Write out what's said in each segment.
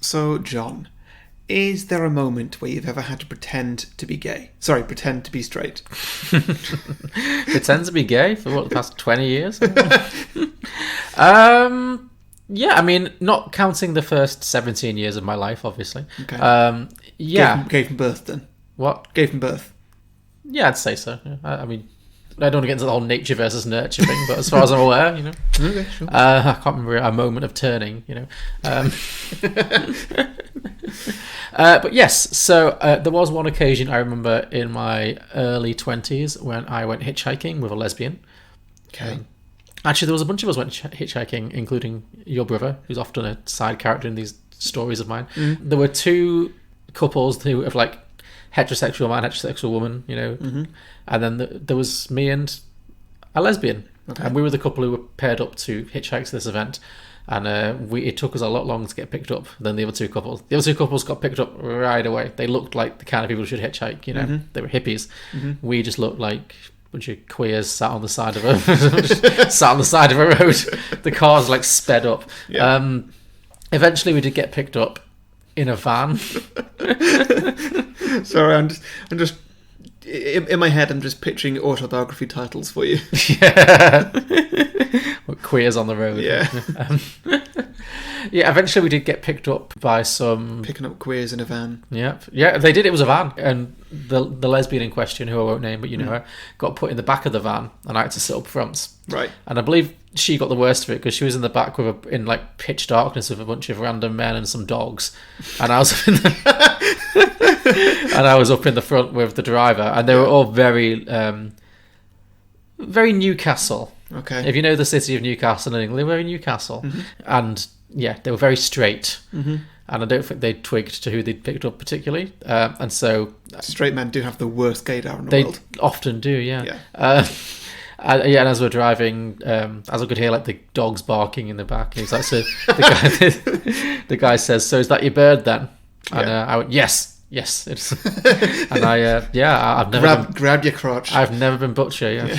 So, John, is there a moment where you've ever had to pretend to be gay? Sorry, pretend to be straight. Pretend to be gay for what, the past 20 years? Yeah, I mean, not counting the first 17 years of my life, obviously. Okay. Yeah. Gave him birth then? What? Gave him birth. Yeah, I'd say so. Yeah. I mean, I don't want to get into the whole nature versus nurture thing, but as far as I'm aware, you know. Okay, sure. I can't remember a moment of turning, you know. But yes, so there was one occasion I remember in my early 20s when I went hitchhiking with a lesbian. Okay. Actually, there was a bunch of us went hitchhiking, including your brother, who's often a side character in these stories of mine. There were two couples who have like heterosexual man, heterosexual woman, you know, and then there was me and a lesbian, and we were the couple who were paired up to hitchhike to this event, and it took us a lot longer to get picked up than the other two couples. The other two couples got picked up right away. They looked like the kind of people who should hitchhike, you know. They were hippies. We just looked like a bunch of queers sat on the side of a road. The cars like sped up. Yeah. Eventually we did get picked up in a van. Sorry, I'm just in my head. I'm just picturing autobiography titles for you. Yeah, queers on the road. Yeah, yeah. Eventually, we did get picked up by some picking up queers in a van. Yeah, they did. It was a van, and the lesbian in question, who I won't name, but you know her, got put in the back of the van, and I had to sit up front. Right, and I believe she got the worst of it because she was in the back in like pitch darkness with a bunch of random men and some dogs, and I was up in the front with the driver, and they were all very Newcastle. Okay, if you know the city of Newcastle in England, they were in Newcastle, and yeah, they were very straight, and I don't think they twigged to who they'd picked up particularly, and so straight men do have the worst gaydar in the world. They often do, yeah. And as we're driving, as I could hear like the dogs barking in the back, he's like, "So the guy says, so is that your bird then?" And I went, "Yes, it is." And I've never grabbed your crotch. I've never been butcher. Yeah.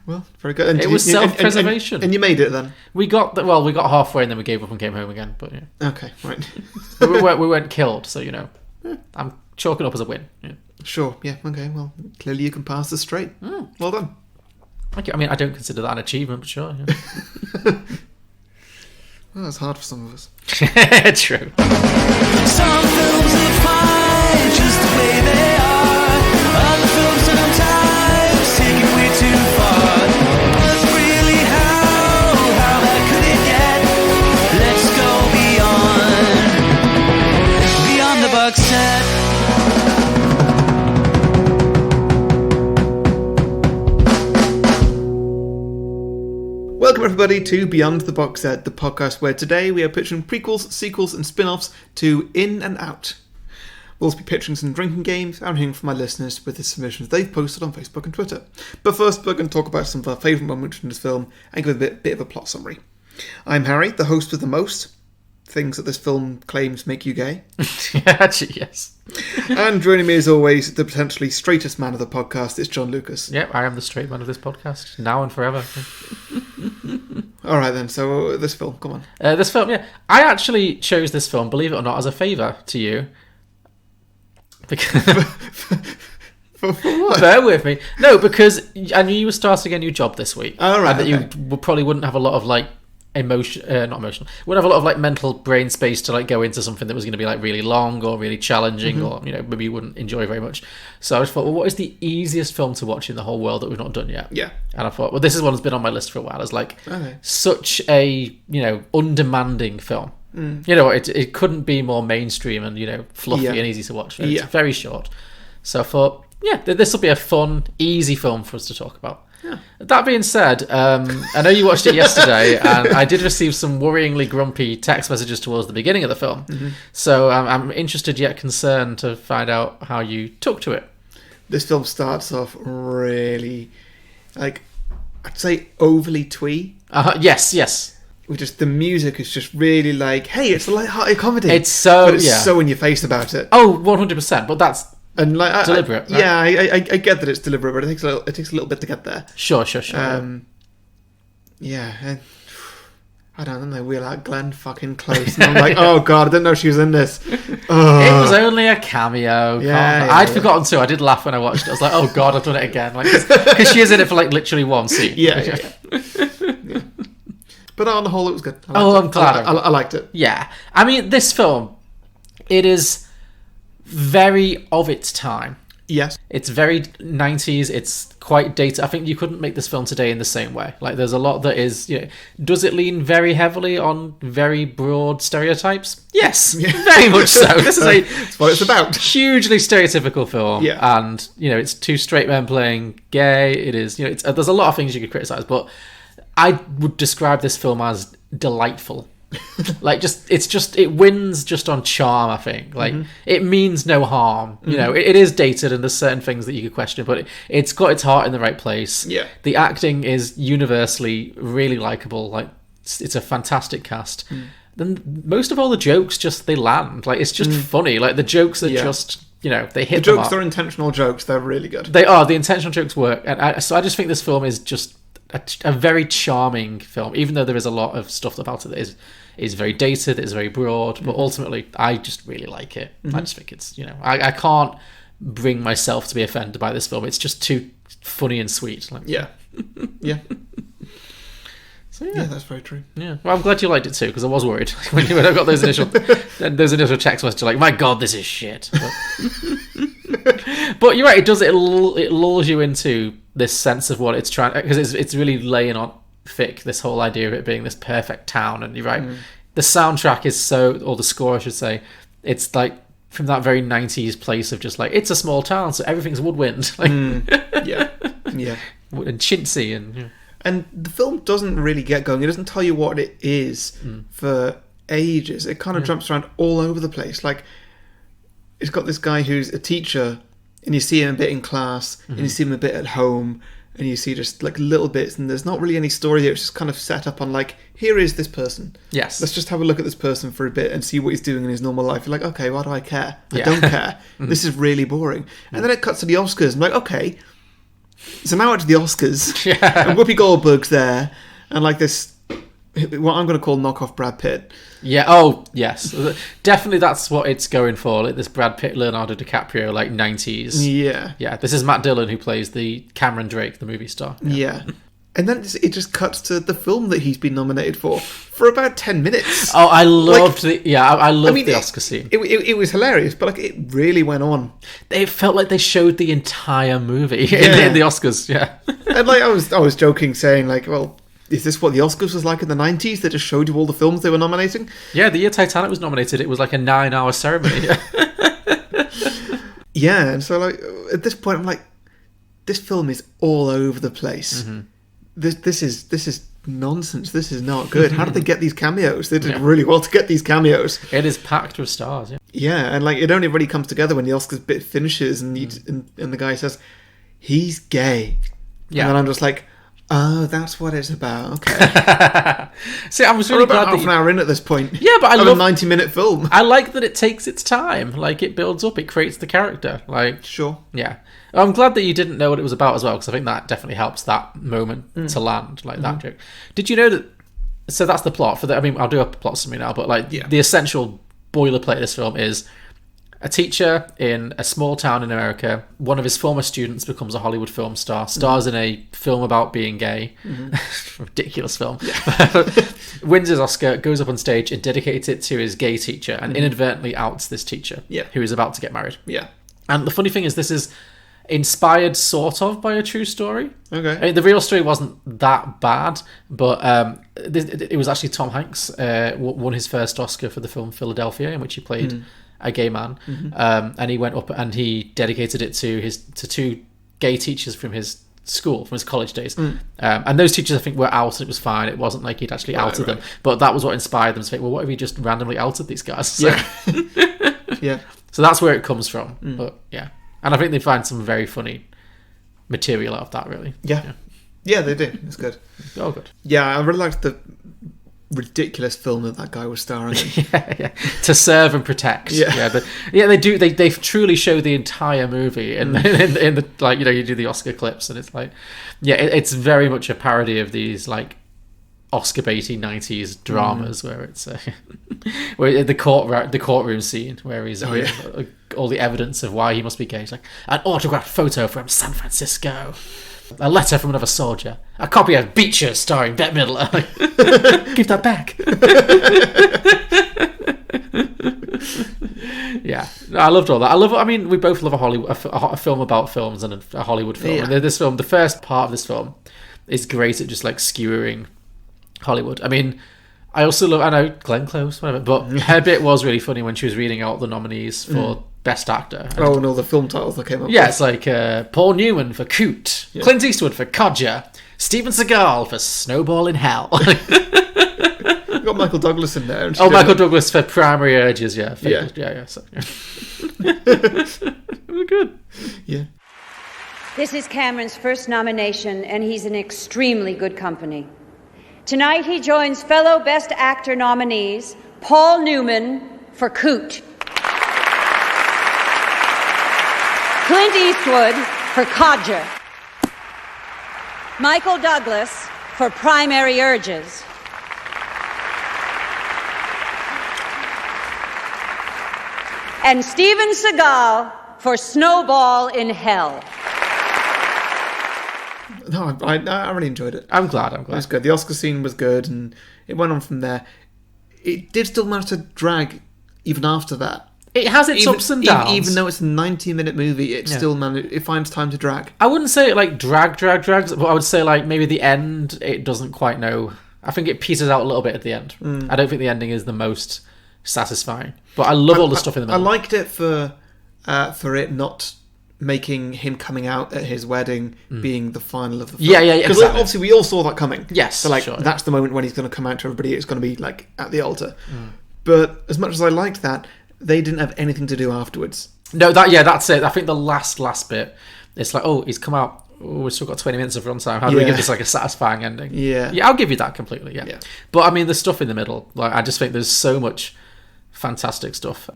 Well, very good. And it was self-preservation, and you made it then. We got halfway, and then we gave up and came home again. But yeah. Okay, right. we weren't killed, so you know, I'm chalking up as a win. Yeah. Sure, yeah, okay, well, clearly you can pass the straight. Well done. Thank you. I mean, I don't consider that an achievement, but sure. Yeah. Well, it's hard for some of us. True. Some films are fine just the way they are. Other films sometimes take it way too far. But really, how bad could it get? Let's go beyond the box set. Welcome everybody to Beyond the Box Set, the podcast where today we are pitching prequels, sequels and spin-offs to In and Out. We'll also be pitching some drinking games and hearing from my listeners with the submissions they've posted on Facebook and Twitter. But first we're going to talk about some of our favourite moments from this film and give a bit of a plot summary. I'm Harry, the host with the most things that this film claims make you gay. Actually, yes. And joining me as always, the potentially straightest man of the podcast, is John Lucas. Yep, I am the straight man of this podcast, now and forever. Alright then, so this film, come on. This film, yeah. I actually chose this film, believe it or not, as a favour to you. Because for what? Bear with me. No, because I knew you were starting a new job this week. Oh, right, and that you probably wouldn't have a lot of like wouldn't have a lot of like mental brain space to like go into something that was going to be like really long or really challenging, or you know, maybe you wouldn't enjoy very much. So I just thought, well, what is the easiest film to watch in the whole world that we've not done yet? Yeah. And I thought, well, this is one that's been on my list for a while. It's like such a, you know, undemanding film. You know, it couldn't be more mainstream and, you know, fluffy and easy to watch. It's very short. So I thought, yeah, this will be a fun, easy film for us to talk about. Yeah. That being said, I know you watched it yesterday, and I did receive some worryingly grumpy text messages towards the beginning of the film. So I'm interested yet concerned to find out how you took to it. This film starts off really, like, I'd say overly twee. Yes. Just the music is just really like, hey, it's a light-hearted comedy. It's so but it's so in your face about it. Oh, 100%. But that's deliberate. Right? Yeah, I get that it's deliberate, but it takes a little bit to get there. Sure. Yeah. I don't know, wheel out Glenn fucking Close. And I'm like, oh god, I didn't know she was in this. Oh. It was only a cameo. I'd forgotten to. I did laugh when I watched it. I was like, oh god, I've done it again. Because she is in it for like literally one scene. Yeah. But on the whole, it was good. I'm glad. I liked it. Yeah. I mean, this film, it is very of its time. Yes. It's very 90s. It's quite dated. I think you couldn't make this film today in the same way. Like, there's a lot that is, does it lean very heavily on very broad stereotypes? Yes, very much so. This is That's what it's about. hugely stereotypical film. Yeah. And, it's two straight men playing gay. It is, there's a lot of things you could criticize, but I would describe this film as delightful. It wins just on charm, I think. It means no harm. It is dated and there's certain things that you could question, but it's got its heart in the right place. Yeah. The acting is universally really likable. It's a fantastic cast. Then most of all the jokes they land. It's just funny. The jokes are just, they hit the jokes are intentional jokes. They're really good. They are. The intentional jokes work. And so I just think this film is just a very charming film, even though there is a lot of stuff about it that is very dated, it's very broad, but ultimately I just really like it. I just think it's, I can't bring myself to be offended by this film. It's just too funny and sweet. Yeah. Yeah. So yeah, that's very true. Yeah, well, I'm glad you liked it too, because I was worried when I got those initial text messages, like, my god, this is shit. But you're right, it lulls you into this sense of what it's trying, because it's really laying on thick this whole idea of it being this perfect town. And you're right, the soundtrack is or the score I should say, it's like from that very 90s place of just it's a small town, so everything's woodwind. Yeah and chintzy and the film doesn't really get going. It doesn't tell you what it is for ages. It kind of jumps around all over the place. It's got this guy who's a teacher, and you see him a bit in class, and you see him a bit at home, and you see just little bits, and there's not really any story there. It's just kind of set up on here is this person. Yes. Let's just have a look at this person for a bit and see what he's doing in his normal life. You're like, okay, why do I care? I don't care. This is really boring. And then it cuts to the Oscars. I'm like, okay, so now it's the Oscars. Yeah. And Whoopi Goldberg's there, and this, what I'm going to call knockoff Brad Pitt. Yeah. Oh, yes. Definitely, that's what it's going for. This Brad Pitt, Leonardo DiCaprio, 90s. Yeah. Yeah. This is Matt Dillon who plays the Cameron Drake, the movie star. Yeah. And then it just cuts to the film that he's been nominated for about 10 minutes. Oh, I loved I loved the Oscar scene. It was hilarious, but it really went on. It felt like they showed the entire movie in the Oscars. Yeah. And I was joking, saying well, is this what the Oscars was like in the 90s? They just showed you all the films they were nominating? Yeah, the year Titanic was nominated, it was a 9-hour ceremony. Yeah, and so at this point, I'm this film is all over the place. This is nonsense. This is not good. How did they get these cameos? They did really well to get these cameos. It is packed with stars. Yeah. Yeah, and it only really comes together when the Oscars bit finishes, and and the guy says he's gay. Yeah, and then I'm just like, oh, that's what it's about. Okay. See, I was really glad half an hour in at this point. Yeah, but I love a 90-minute film. I like that it takes its time. It builds up. It creates the character. Sure. Yeah. I'm glad that you didn't know what it was about as well, because I think that definitely helps that moment to land, that joke. Did you know that? So that's the plot for the. I mean, I'll do a plot summary now, but the essential boilerplate of this film is a teacher in a small town in America. One of his former students becomes a Hollywood film star, stars in a film about being gay. Ridiculous film. Yeah. Wins his Oscar, goes up on stage and dedicates it to his gay teacher, and inadvertently outs this teacher who is about to get married. Yeah. And the funny thing is, this is inspired sort of by a true story. Okay. I mean, the real story wasn't that bad, but it was actually Tom Hanks won his first Oscar for the film Philadelphia, in which he played a gay man, and he went up and he dedicated it to two gay teachers from his school, from his college days, and those teachers I think were out and it was fine. It wasn't like he'd actually outed them, but that was what inspired them to think, well, what if he just randomly outed these guys? So, yeah. So that's where it comes from. But yeah. And I think they find some very funny material out of that, really. Yeah, they do. It's good. Oh, good. Yeah, I really liked the ridiculous film that guy was starring in. Yeah. To Serve and Protect. Yeah. They do. They truly show the entire movie in the you do the Oscar clips, and it's it's very much a parody of these Oscar baity 90s dramas where it's where the courtroom scene where he's all the evidence of why he must be gay. It's like an autographed photo from San Francisco, a letter from another soldier, a copy of Beecher starring Bette Midler. Give that back. Yeah, I loved all that. I mean, we both love a film about films and a Hollywood film. Yeah. And this film, the first part of this film, is great at just like skewering Hollywood. I mean, I also love, I know Glenn Close, whatever, but her bit was really funny when she was reading out the nominees for Best Actor. And Oh, and all the film titles that came up. yeah, it's like Paul Newman for Coot, Clint Eastwood for Codger, Steven Seagal for Snowball in Hell. You've got Michael Douglas in there. And Michael Douglas for Primary Urges, yeah. So, We're good. Yeah. This is Cameron's first nomination, and he's in extremely good company. Tonight he joins fellow Best Actor nominees Paul Newman for Coot, Clint Eastwood for Codger, Michael Douglas for Primary Urges, and Steven Seagal for Snowball in Hell. No, I really enjoyed it. I'm glad. It was good. The Oscar scene was good, and it went on from there. It did still manage to drag even after that. It has its ups and downs. Even though it's a 90-minute movie, it still it finds time to drag. I wouldn't say it like drags, but I would say like maybe the end, it doesn't quite know. I think it pieces out a little bit at the end. I don't think the ending is the most satisfying, but I love all the stuff in the middle. I liked it for it not making him coming out at his wedding being the final of the film. Yeah, Because exactly. obviously we all saw that coming. Yes, So like sure. that's the moment when he's going to come out to everybody. It's going to be like at the altar. But as much as I liked that, they didn't have anything to do afterwards. No, that's it. I think the last bit, it's like, oh, he's come out. Oh, we've still got 20 minutes of runtime. How do we give this like a satisfying ending? Yeah. Yeah, I'll give you that completely. Yeah. But I mean, the stuff in the middle, like I just think there's so much fantastic stuff,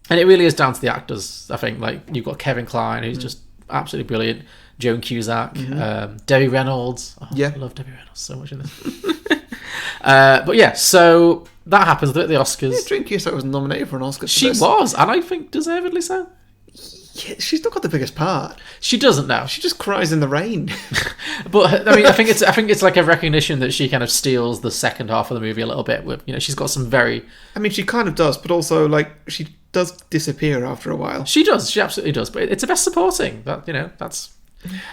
and it really is down to the actors. I think like you've got Kevin Kline, who's just absolutely brilliant. Joan Cusack, Debbie Reynolds. Oh, Yeah. I love Debbie Reynolds so much in this. But yeah, so that happens at the Oscars. Yeah, Joan Cusack was nominated for an Oscar. For She this. was, and I think deservedly so. Yeah, she's not got the biggest part. She doesn't now. She just cries in the rain. But I mean, I think it's like a recognition that she kind of steals the second half of the movie a little bit. With she's got some very. I mean, she kind of does, but also like she does disappear after a while. She does. She absolutely does. But it's a best supporting. But that's.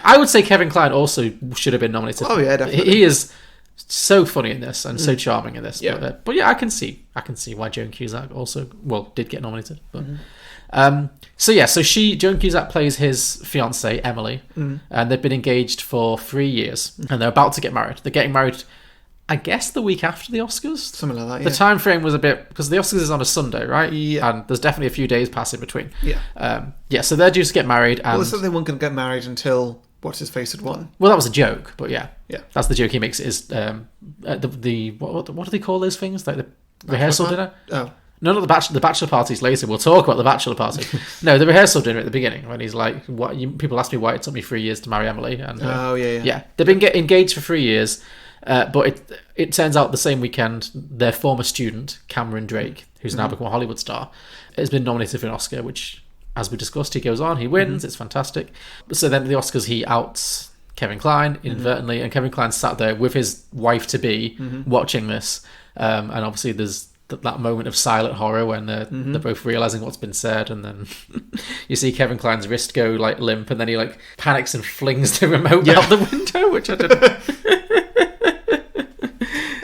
I would say Kevin Kline also should have been nominated. Oh yeah, definitely. He is so funny in this and so charming in this. Yeah. But yeah, I can see why Joan Cusack also did get nominated. But so Joan Cusack plays his fiancée Emily, and they've been engaged for 3 years, and they're about to get married. They're getting married, I guess, the week after the Oscars. Something like that. The Yeah. time frame was a bit because the Oscars is on a Sunday, right? Yeah. And there's definitely a few days pass in between. Yeah. So they're due to get married, and Well, so they weren't going to get married until what's his face had won. well, that was a joke, but yeah, Yeah. that's the joke he makes. Is what do they call those things, like the rehearsal dinner? Oh. No, not the bachelor parties later. We'll talk about the bachelor party. No, the rehearsal dinner at the beginning when he's like, "What?" People ask me why it took me 3 years to marry Emily, and yeah, they've been engaged for 3 years, but it turns out the same weekend their former student Cameron Drake, who's now become a Hollywood star, has been nominated for an Oscar, which, as we discussed, he goes on, he wins. It's fantastic. So then at the Oscars, he outs Kevin Kline inadvertently, and Kevin Kline sat there with his wife to be watching this, and obviously there's that moment of silent horror when they're both realizing what's been said, and then you see Kevin Kline's wrist go like limp, and then he like panics and flings the remote out the window, which I didn't.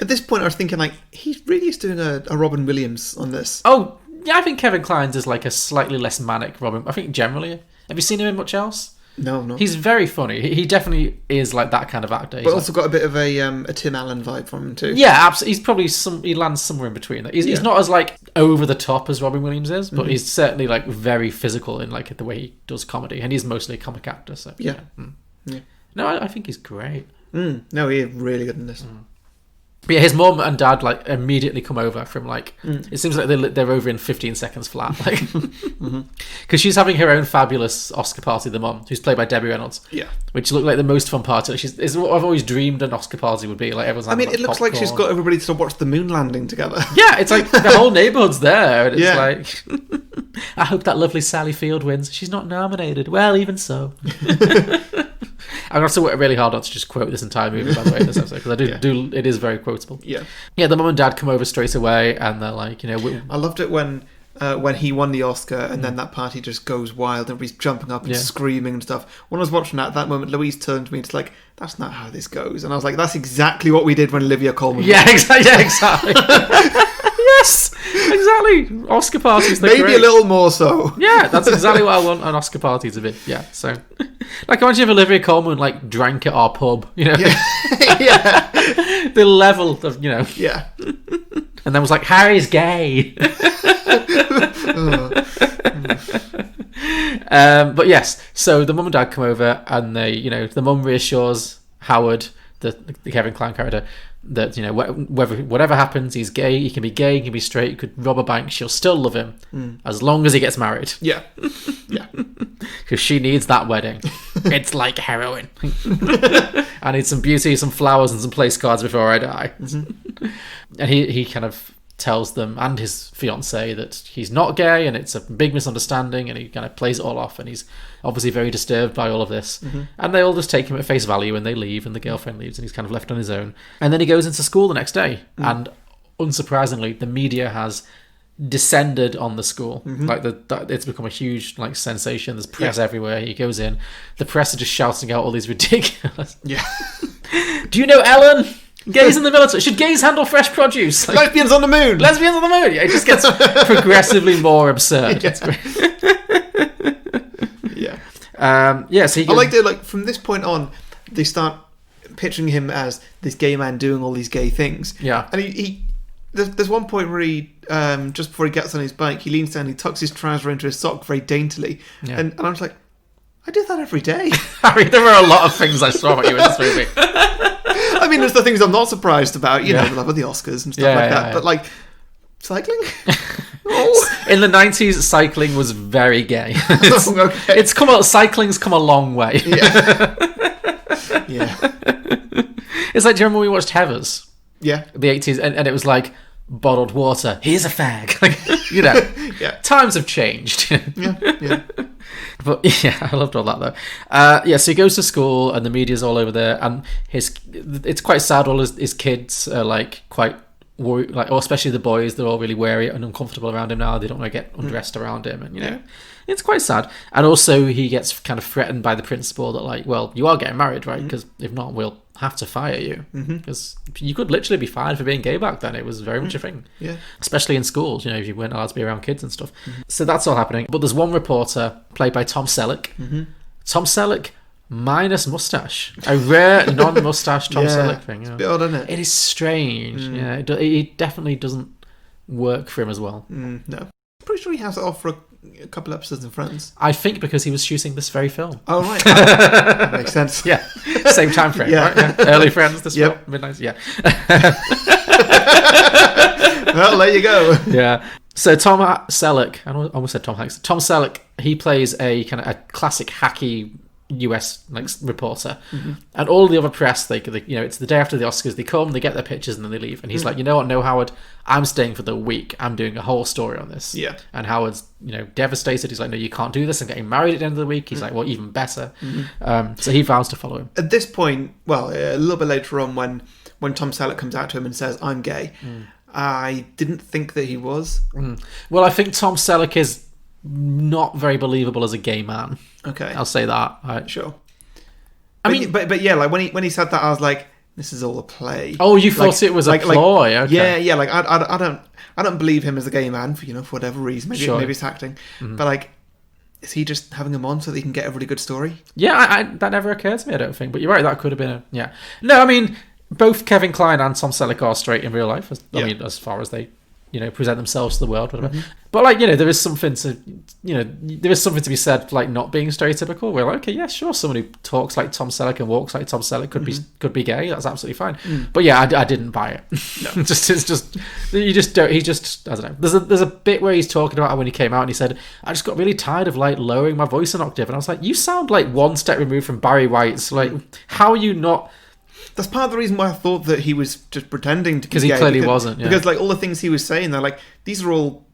At this point, I was thinking like he really is doing a Robin Williams on this. Oh yeah, I think Kevin Kline's is like a slightly less manic Robin. I think generally, have you seen him in much else? No. He's very funny. He definitely is like that kind of actor. But also got a bit of a Tim Allen vibe from him too. Yeah, absolutely. He's probably he lands somewhere in between. He's not as like over the top as Robin Williams is, but he's certainly like very physical in like the way he does comedy, and he's mostly a comic actor. So Yeah. No, I think he's great. No, he's really good in this. But yeah, his mum and dad like immediately come over from like it seems like they're over in 15 seconds flat, like because she's having her own fabulous Oscar party. The mum, who's played by Debbie Reynolds, which looked like the most fun party. It's what I've always dreamed an Oscar party would be. Like everyone's. I mean, it looks like she's got everybody to watch the moon landing together. Yeah, it's like the whole neighborhood's there, and it's like, I hope that lovely Sally Field wins. She's not nominated. Well, even so. I'm going to work really hard not to just quote this entire movie, by the way, in this episode, because I do. It is very quotable. Yeah. The mum and dad come over straight away, and they're like, you know, I loved it when he won the Oscar, and then that party just goes wild, and everybody's jumping up and screaming and stuff. When I was watching that, at that moment, Louise turned to me, and it's like, that's not how this goes. And I was like, that's exactly what we did when Olivia Colman won. Yeah, exactly. Yes, exactly. Oscar parties, maybe great. A little more so. Yeah, that's exactly what I want an Oscar party to be. Yeah, so like imagine if Olivia Colman like drank at our pub, you know. Yeah. The level of, you know. Yeah. And then was like, Harry's gay. But yes, so the mum and dad come over, and they, you know, the mum reassures Howard, the Kevin Kline character, that, you know, whatever happens, he's gay. He can be gay. He can be straight. He could rob a bank. She'll still love him as long as he gets married. Yeah, yeah. Because she needs that wedding. It's like heroin. I need some beauty, some flowers, and some place cards before I die. And he kind of tells them and his fiancée that he's not gay, and it's a big misunderstanding, and he kind of plays it all off, and he's obviously very disturbed by all of this. And they all just take him at face value, and they leave, and the girlfriend leaves, and he's kind of left on his own. And then he goes into school the next day, and unsurprisingly, the media has descended on the school. Like it's become a huge like sensation. There's press everywhere. He goes in, the press are just shouting out all these ridiculous do you know Ellen? Gays in the military. Should gays handle fresh produce? Like, lesbians on the moon. Lesbians on the moon. Yeah, it just gets progressively more absurd. It's great. So he goes, I like that. Like from this point on, they start picturing him as this gay man doing all these gay things. Yeah, and he there's one point where he just before he gets on his bike, he leans down, he tucks his trouser into his sock very daintily, and I was like, I do that every day. Harry, there were a lot of things I saw about you in this movie. I mean, there's the things I'm not surprised about, you know, the love of the Oscars and stuff like that. But like, cycling? In the 90s, cycling was very gay. Okay. Cycling's come a long way. Yeah. It's like, do you remember when we watched Heathers? Yeah. The 80s, and it was like, bottled water, here's a fag. Like, you know, times have changed. Yeah. But yeah, I loved all that though. So he goes to school, and the media's all over there, and it's quite sad. All his kids are like quite worried, like, or especially the boys. They're all really wary and uncomfortable around him now. They don't want to get undressed around him, and you know, it's quite sad. And also, he gets kind of threatened by the principal that like, well, you are getting married, right? Because if not, we'll have to fire you, because you could literally be fired for being gay back then. It was very much a thing, especially in schools, you know, if you weren't allowed to be around kids and stuff. So that's all happening. But there's one reporter played by Tom Selleck. Tom Selleck minus mustache, a rare non-mustache Tom Selleck thing. It's a bit odd, isn't it? It is strange. It definitely doesn't work for him as well. No, pretty sure he has it off for a couple episodes in Friends. I think because he was shooting this very film. Oh right, that makes sense. Yeah, same time frame, right? Yeah. Early Friends, this film, midnight. Yeah. Well, there you go. Yeah. So Tom Selleck, I almost said Tom Hanks. Tom Selleck, he plays a kind of a classic hacky US like reporter, and all the other press, they you know, it's the day after the Oscars, they come, they get their pictures, and then they leave. And he's like, you know what, no, Howard, I'm staying for the week. I'm doing a whole story on this. Yeah. And Howard's, you know, devastated. He's like, no, you can't do this. I'm getting married at the end of the week. He's like, well, even better. So he vows to follow him. At this point, well, a little bit later on, when Tom Selleck comes out to him and says, I'm gay, I didn't think that he was. Well, I think Tom Selleck is not very believable as a gay man. Okay, I'll say that. Right. Sure. I mean, but yeah, like when he said that, I was like, this is all a play. Oh, you thought it was a ploy? Okay. Yeah. Like I don't believe him as a gay man for whatever reason. Maybe it's acting. But like, is he just having him on so that he can get a really good story? Yeah, that never occurred to me. I don't think. But you're right. That could have been No, I mean, both Kevin Kline and Tom Selleck are straight in real life. I mean, as far as they present themselves to the world, whatever. But like, there is something to, be said for like not being stereotypical. We're like, okay, yeah, sure, someone who talks like Tom Selleck and walks like Tom Selleck could be gay. That's absolutely fine. But yeah, I didn't buy it. No. I don't know. There's a bit where he's talking about when he came out and he said, I just got really tired of like lowering my voice an octave, and I was like, you sound like one step removed from Barry White's. Like, how are you not? That's part of the reason why I thought that he was just pretending to be gay. Because he clearly wasn't. Yeah. Because like all the things he was saying, they're like, these are all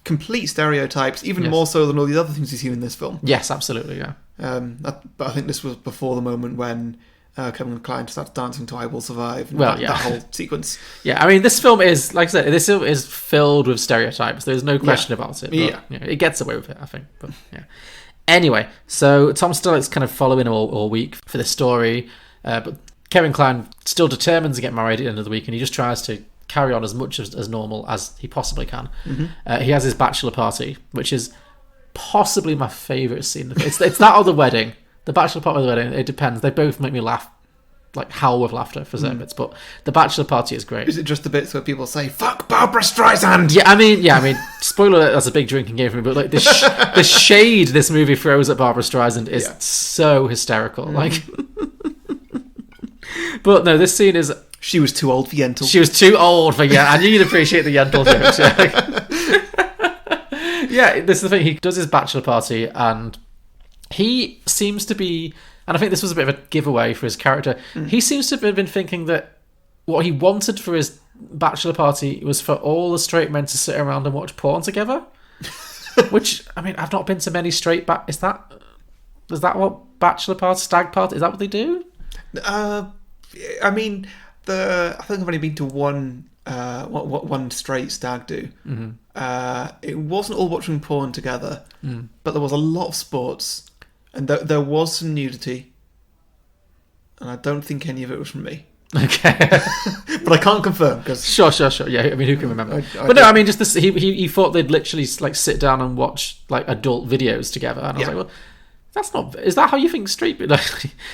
complete stereotypes, even more so than all the other things we've seen in this film. Yes, absolutely, yeah. But I think this was before the moment when Kevin Kline starts dancing to I Will Survive. And that whole sequence. Yeah, I mean, this film is, like I said, this film is filled with stereotypes. There's no question about it. But, it gets away with it, I think. But yeah. Anyway, so Tom Selleck's kind of following him all week for this story, but Kevin Kline still determined to get married at the end of the week, and he just tries to carry on as much as normal as he possibly can. He has his bachelor party, which is possibly my favourite scene. It's that or the wedding. The bachelor party or the wedding, it depends. They both make me laugh, like howl with laughter for certain bits, but the bachelor party is great. Is it just the bits where people say, fuck Barbra Streisand? Yeah, I mean, spoiler alert, that's a big drinking game for me, but like the shade this movie throws at Barbra Streisand is so hysterical. Like, but no, this scene is... She was too old for Yentl. She was too old for Yentl. I knew you'd appreciate the Yentl jokes. Yeah, this is the thing. He does his bachelor party, and he seems to be... And I think this was a bit of a giveaway for his character. He seems to have been thinking that what he wanted for his bachelor party was for all the straight men to sit around and watch porn together. Which, I mean, I've not been to many straight... Is that what bachelor party, stag party, is that what they do? I mean... I think I've only been to one straight stag do. It wasn't all watching porn together, but there was a lot of sports, and there was some nudity, and I don't think any of it was from me. Okay, but I can't confirm because sure. Yeah, I mean, who can remember? But no, I mean, just this. He thought they'd literally like sit down and watch like adult videos together, and I was like, well. That's not... Is that how you think straight people...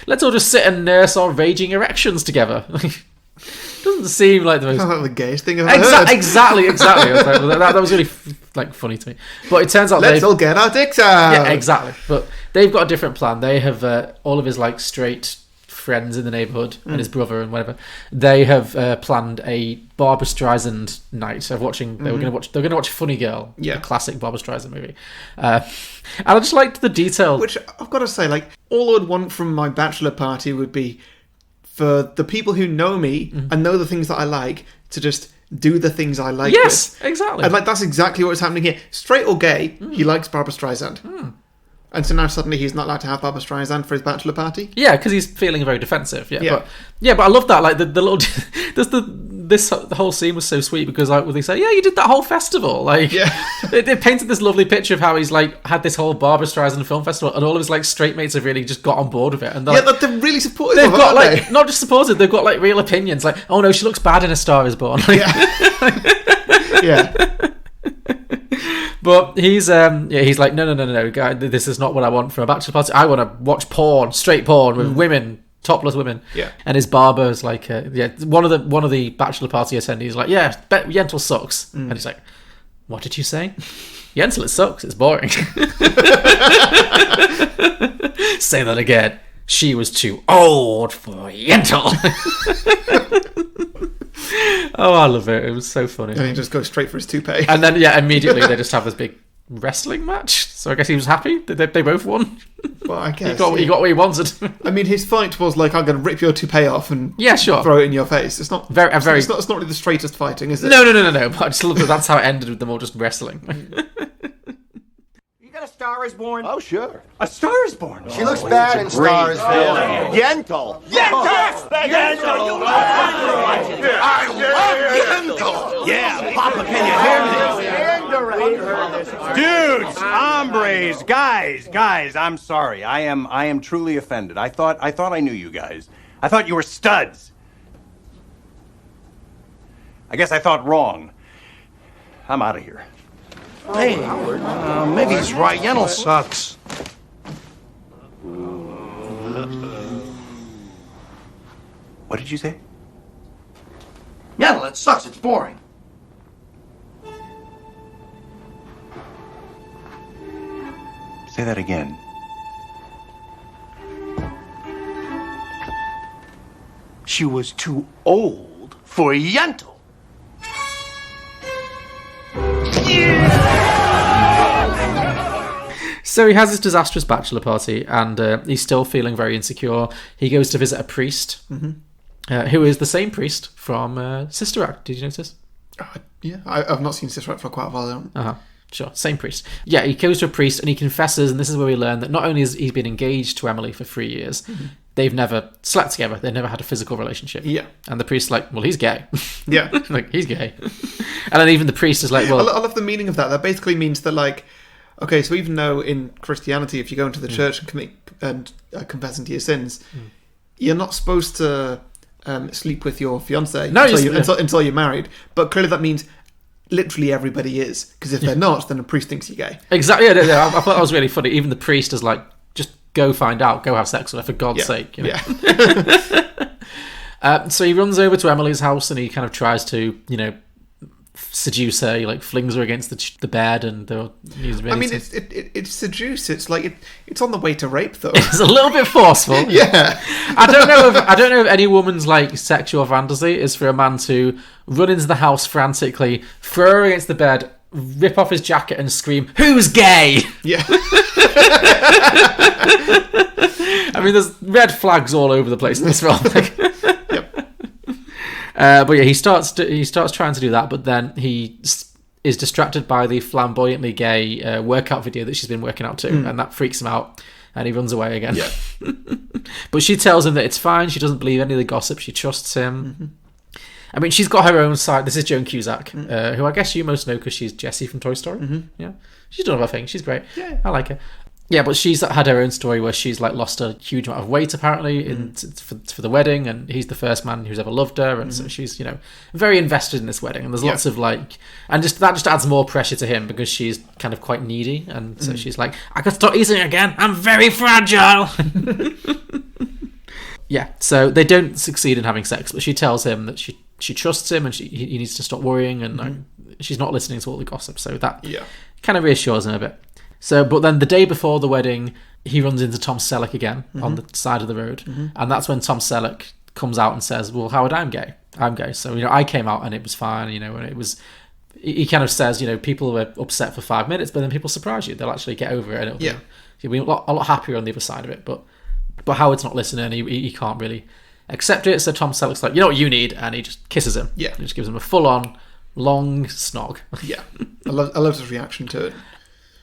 Let's all just sit and nurse our raging erections together. Doesn't seem like the most... Sounds like the gayest thing I've ever heard. Exactly. That was really funny to me. But it turns out let's all get our dicks out. Yeah, exactly. But they've got a different plan. They have all of his like straight friends in the neighbourhood and his brother and whatever. They have planned a Barbra Streisand night of watching. They're going to watch Funny Girl, the classic Barbra Streisand movie. And I just liked the detail. Which I've got to say, like, all I'd want from my bachelor party would be for the people who know me and know the things that I like to just do the things I like. Yes, exactly. And like that's exactly what's happening here. Straight or gay, he likes Barbra Streisand. And so now suddenly he's not allowed to have Barbra Streisand for his bachelor party? Yeah, because he's feeling very defensive. Yeah. But I love that. Like the little... the whole scene was so sweet because like they say, yeah, you did that whole festival. Like, they painted this lovely picture of how he's like had this whole Barbra Streisand film festival and all of his like straight mates have really just got on board with it. And they're really supportive they've of it, got aren't like, not just supportive, they've got like real opinions. Like, oh no, she looks bad in A Star Is Born. Yeah. But he's like, no, guy, this is not what I want for a bachelor party. I want to watch porn, straight porn with women, topless women. Yeah. And his barber's like, one of the bachelor party attendees is like, yeah, Yentl sucks. And he's like, what did you say? Yentl, it sucks. It's boring. Say that again. She was too old for Yentl. Oh, I love it. It was so funny. And he just goes straight for his toupee. And then, immediately they just have this big wrestling match. So I guess he was happy. They both won. Well, I guess. He got what he wanted. I mean, his fight was like, I'm going to rip your toupee off and throw it in your face. It's not it's not really the straightest fighting, is it? No. But I just love that that's how it ended with them all just wrestling. A Star Is Born? Oh, sure. A Star Is Born? She looks bad in Star Is Born. Yentl! Yentl! Yentl! I love Yentl! Yeah, Papa, can you hear me? Dudes, hombres, guys, I'm sorry. I am truly offended. I thought I knew you guys. I thought you were studs. I guess I thought wrong. I'm out of here. Hey, maybe he's right. Yentl sucks. What did you say? Yentl, it sucks. It's boring. Say that again. She was too old for Yentl. So he has this disastrous bachelor party, and he's still feeling very insecure. He goes to visit a priest, who is the same priest from Sister Act. Did you notice? Yeah, I've not seen Sister Act for quite a while. Sure, same priest. Yeah, he goes to a priest and he confesses, and this is where we learn that not only has he been engaged to Emily for 3 years, they've never slept together, they've never had a physical relationship. Yeah. And the priest's like, well, he's gay. Yeah. Like, he's gay. And then even the priest is like, well... I love the meaning of that. That basically means that, like, okay, so even though in Christianity, if you go into the church and commit and confessing to your sins, you're not supposed to sleep with your fiancé until you're married. But clearly that means literally everybody is, because if they're not, then a priest thinks you're gay. Exactly. Yeah, I thought that was really funny. Even the priest is like, just go find out, go have sex with her, for God's sake. You know? Yeah. So he runs over to Emily's house and he kind of tries to, seduce her. He like flings her against the bed, and he's ready. I mean, it's seduce. It's like it's on the way to rape, though. It's a little bit forceful. Yeah. I don't know if any woman's like sexual fantasy is for a man to run into the house frantically, throw her against the bed, rip off his jacket, and scream, "Who's gay?" Yeah. I mean, there's red flags all over the place in this film. But yeah, he starts trying to do that, but then he is distracted by the flamboyantly gay workout video that she's been working out to, and that freaks him out, and he runs away again. Yeah. But she tells him that it's fine. She doesn't believe any of the gossip. She trusts him. I mean, she's got her own side. This is Joan Cusack, who I guess you most know because she's Jessie from Toy Story. Yeah, she's done her thing. She's great. Yeah, I like her. Yeah, but she's had her own story where she's like lost a huge amount of weight apparently for the wedding, and he's the first man who's ever loved her, and so she's very invested in this wedding, and there's lots of like, and that just adds more pressure to him because she's kind of quite needy, and so she's like, I could start eating again. I'm very fragile. Yeah, so they don't succeed in having sex, but she tells him that she trusts him and he needs to stop worrying, and she's not listening to all the gossip, so that kind of reassures him a bit. So, but then the day before the wedding, he runs into Tom Selleck again on the side of the road, and that's when Tom Selleck comes out and says, "Well, Howard, I'm gay. I'm gay. So I came out and it was fine. And it was." He kind of says, people were upset for 5 minutes, but then people surprise you. They'll actually get over it, and you'll be a lot happier on the other side of it. But Howard's not listening. He can't really accept it. So Tom Selleck's like, "You know what you need," and he just kisses him. Yeah, he just gives him a full-on long snog. Yeah, I love his reaction to it.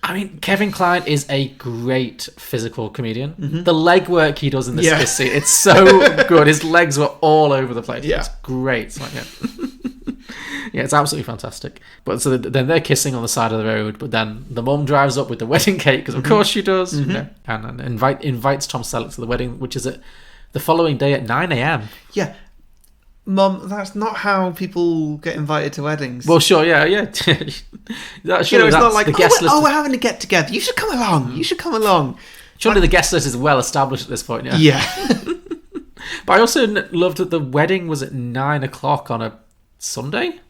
I mean, Kevin Kline is a great physical comedian. The leg work he does in this scene, it's so good. His legs were all over the place. Yeah. It's great. Yeah, it's absolutely fantastic. But so then they're kissing on the side of the road, but then the mum drives up with the wedding cake, because of course she does, and invites Tom Selleck to the wedding, which is the following day at 9 a.m. Yeah. Mum, that's not how people get invited to weddings. Well, sure, yeah. It's not like, we're having a get together. You should come along. Surely the guest list is well established at this point. Yeah. But I also loved that the wedding was at 9 o'clock on a Sunday.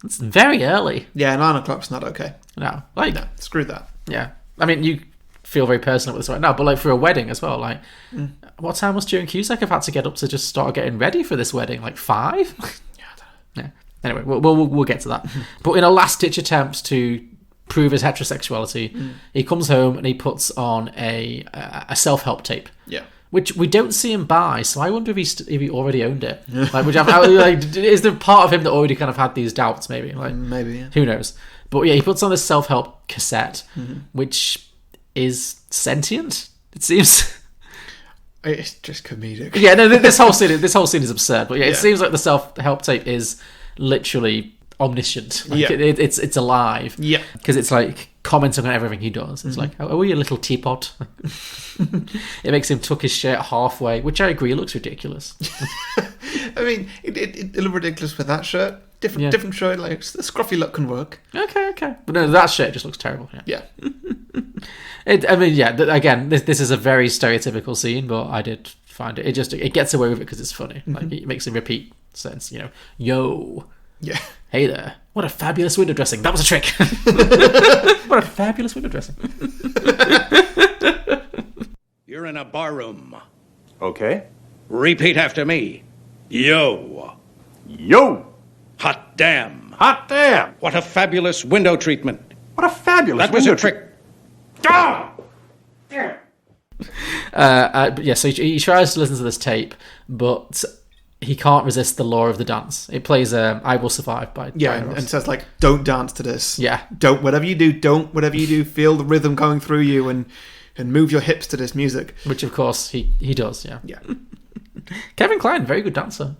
It's very early. Yeah, 9 o'clock's not okay. No, screw that. Yeah, I mean, you feel very personal with this right now, but for a wedding as well, what time must Joan Cusack have had to get up to just start getting ready for this wedding? 5? Yeah, I don't know. Yeah. Anyway, we'll get to that. But in a last-ditch attempt to prove his heterosexuality, he comes home and he puts on a self-help tape. Yeah. Which we don't see him buy, so I wonder if he already owned it. Is there part of him that already kind of had these doubts? Maybe. Maybe. Yeah. Who knows? But yeah, he puts on this self-help cassette, which is sentient. It seems. It's just comedic. Yeah, no. This whole scene is absurd. But yeah, it seems like the self-help tape is literally omniscient. It's alive. Yeah, because it's commenting on everything he does. It's like, "Oh, you little teapot." It makes him tuck his shirt halfway, which I agree looks ridiculous. I mean, it looked ridiculous with that shirt. Different shirt, the scruffy look can work. Okay. But no, that shirt just looks terrible. Yeah. Again, this is a very stereotypical scene, but I did find it gets away with it because it's funny. It makes him repeat sense, yo. Yeah. Hey there. What a fabulous window dressing. That was a trick. What a fabulous window dressing. You're in a bar room. Okay. Repeat after me. Yo. Yo! Hot damn. Hot damn! What a fabulous window treatment. What a fabulous That was window a trick. Ah! So he tries to listen to this tape, but he can't resist the law of the dance. It plays I Will Survive by Brian Ross. And says like, don't dance to this. Yeah. Whatever you do, feel the rhythm going through you and move your hips to this music. Which, of course, he does, yeah. Yeah. Kevin Kline, very good dancer.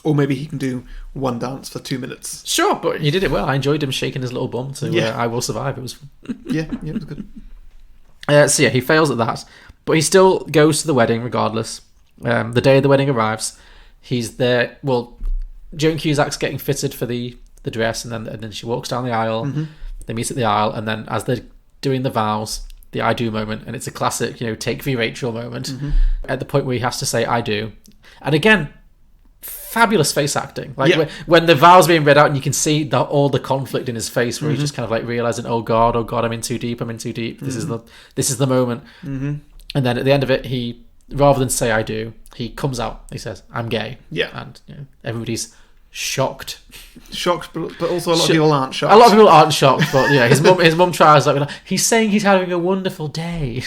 Or maybe he can do one dance for 2 minutes. Sure, but he did it well. I enjoyed him shaking his little bum to I Will Survive. It was fun. Yeah, it was good. So yeah, he fails at that. But he still goes to the wedding regardless. The day of the wedding arrives, he's there. Well, Joan Cusack's getting fitted for the dress, and then she walks down the aisle. Mm-hmm. They meet at the aisle, and then as they're doing the vows, the I do moment, and it's a classic, take V Rachel moment, at the point where he has to say I do. And again, fabulous face acting. Like when the vows being read out, and you can see all the conflict in his face, where he's just kind of like realizing, oh god, I'm in too deep. This is the moment. And then at the end of it, he, rather than say I do, he comes out. He says I'm gay. Yeah, and everybody's shocked, but also a lot of people aren't shocked. A lot of people aren't shocked, but his mum tries like, he's saying he's having a wonderful day.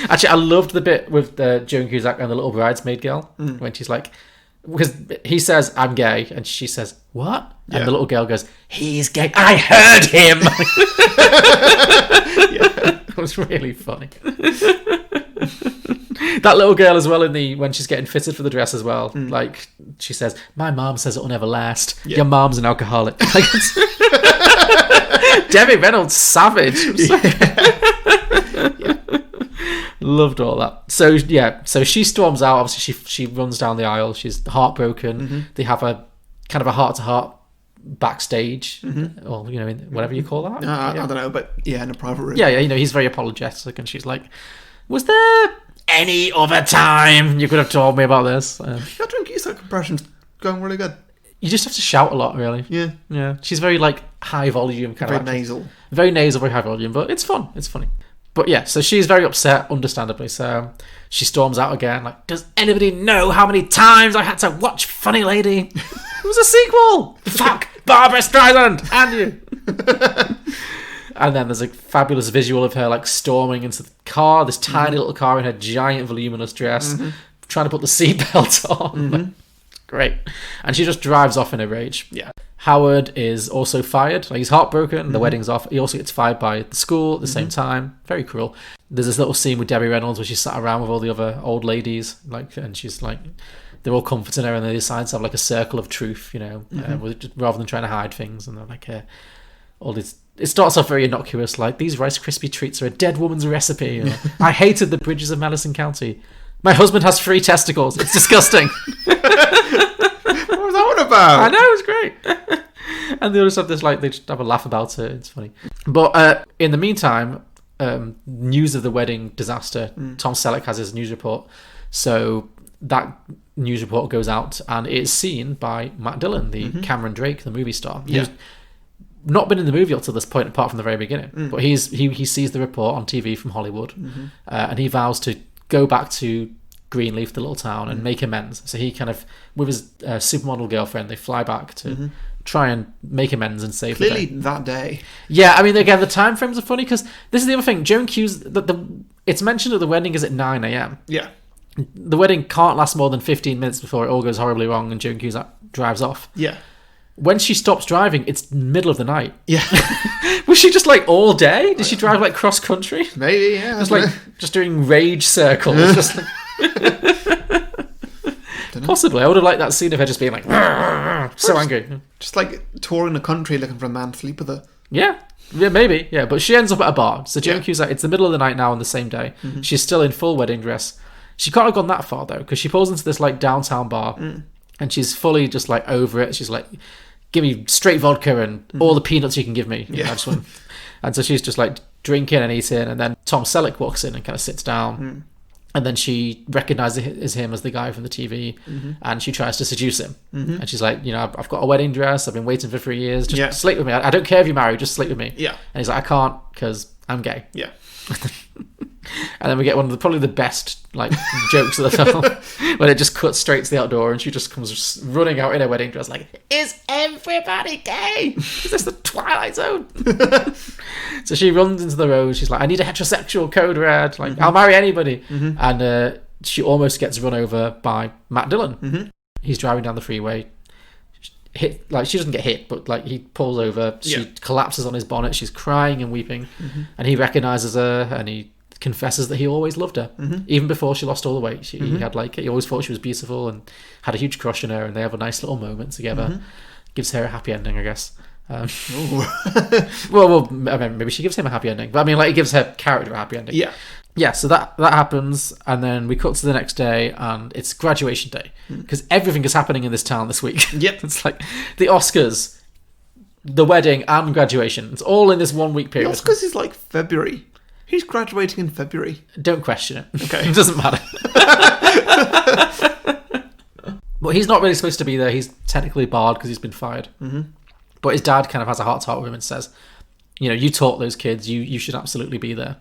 Actually, I loved the bit with Joan Cusack and the little bridesmaid girl when she's like, because he says I'm gay, and she says what? Yeah. And the little girl goes, he's gay. I heard him. It was really funny. That little girl as well when she's getting fitted for the dress as well. Like she says, my mom says it'll never last. Yeah. Your mom's an alcoholic. Like, Debbie Reynolds, savage. Loved all that. So she storms out. Obviously, she runs down the aisle. She's heartbroken. They have a kind of a heart-to-heart backstage, or whatever you call that. I don't know, but in a private room. Yeah. He's very apologetic, and she's like, "Was there any other time you could have told me about this?" Your Joan Cusack impression's going really good. You just have to shout a lot, really. Yeah. She's very like high volume, kind of nasal. Very nasal, very high volume, but it's fun. It's funny. But yeah, so she's very upset, understandably. So she storms out again, like, does anybody know how many times I had to watch Funny Lady? It was a sequel! Fuck! Barbra Streisand! And you! And then there's a fabulous visual of her, like, storming into the car, this tiny little car in her giant, voluminous dress, trying to put the seatbelt on. Great. And she just drives off in a rage. Yeah. Howard is also fired. Like, he's heartbroken. The wedding's off. He also gets fired by the school at the same time. Very cruel. There's this little scene with Debbie Reynolds where she's sat around with all the other old ladies, like, and she's like, they're all comforting her, and they decide to have like a circle of truth, rather than trying to hide things. And they're like, all these. It starts off very innocuous, like, these Rice Krispie treats are a dead woman's recipe. Or, I hated the bridges of Madison County. My husband has 3 testicles. It's disgusting. What was that one about? I know, it was great. And they just have this, like, they just have a laugh about it. It's funny. But in the meantime, news of the wedding disaster, Tom Selleck has his news report. So that news report goes out, and it's seen by Matt Dillon, the Cameron Drake, the movie star. Yeah. Who's not been in the movie up to this point, apart from the very beginning. But he sees the report on TV from Hollywood, and he vows to go back to Greenleaf, the little town, and make amends. So he kind of, with his supermodel girlfriend, they fly back to try and make amends and save Clearly the day. that day. Yeah, I mean, again, the time frames are funny, because this is the other thing. Joan Cusack, it's mentioned that the wedding is at 9 a.m. Yeah. The wedding can't last more than 15 minutes before it all goes horribly wrong and Joan Cusack drives off. Yeah. When she stops driving, it's middle of the night. Yeah. Was she just like all day? Did she drive like cross country? Maybe, yeah. Just like just doing rage circles. Just like... Possibly. I would have liked that scene of her just being like so angry. Just like touring the country looking for a man to sleep with her. Yeah, maybe. Yeah, but she ends up at a bar. So Joan Cusack, it's the middle of the night now on the same day. She's still in full wedding dress. She can't have gone that far though, because she pulls into this like downtown bar and she's fully just like over it. She's like, give me straight vodka and all the peanuts you can give me. Yeah. I just want... And so she's just like drinking and eating, and then Tom Selleck walks in and kind of sits down. And then she recognizes him as the guy from the TV, and she tries to seduce him. And she's like, I've got a wedding dress. I've been waiting for 3 years. Just sleep with me. I don't care if you're married. Just sleep with me. Yeah. And he's like, I can't because I'm gay. Yeah. And then we get one of probably the best jokes of the film when it just cuts straight to the outdoor and she just comes running out in her wedding dress like, is everybody gay? Is this the Twilight Zone? So she runs into the road. She's like, I need a heterosexual code red. I'll marry anybody. And she almost gets run over by Matt Dillon. He's driving down the freeway. She doesn't get hit, but he pulls over. She collapses on his bonnet. She's crying and weeping, and he recognizes her and he confesses that he always loved her, even before she lost all the weight. He had he always thought she was beautiful and had a huge crush on her, and they have a nice little moment together. Gives her a happy ending, I guess. Well, I mean, maybe she gives him a happy ending, but I mean, it gives her character a happy ending. Yeah, so that happens, and then we cut to the next day, and it's graduation day, because everything is happening in this town this week. Yep. It's like the Oscars, the wedding, and graduation. It's all in this 1 week period. The Oscars is February. He's graduating in February. Don't question it. Okay. It doesn't matter. But he's not really supposed to be there. He's technically barred because he's been fired. But his dad kind of has a heart-to-heart with him and says, you taught those kids, you should absolutely be there.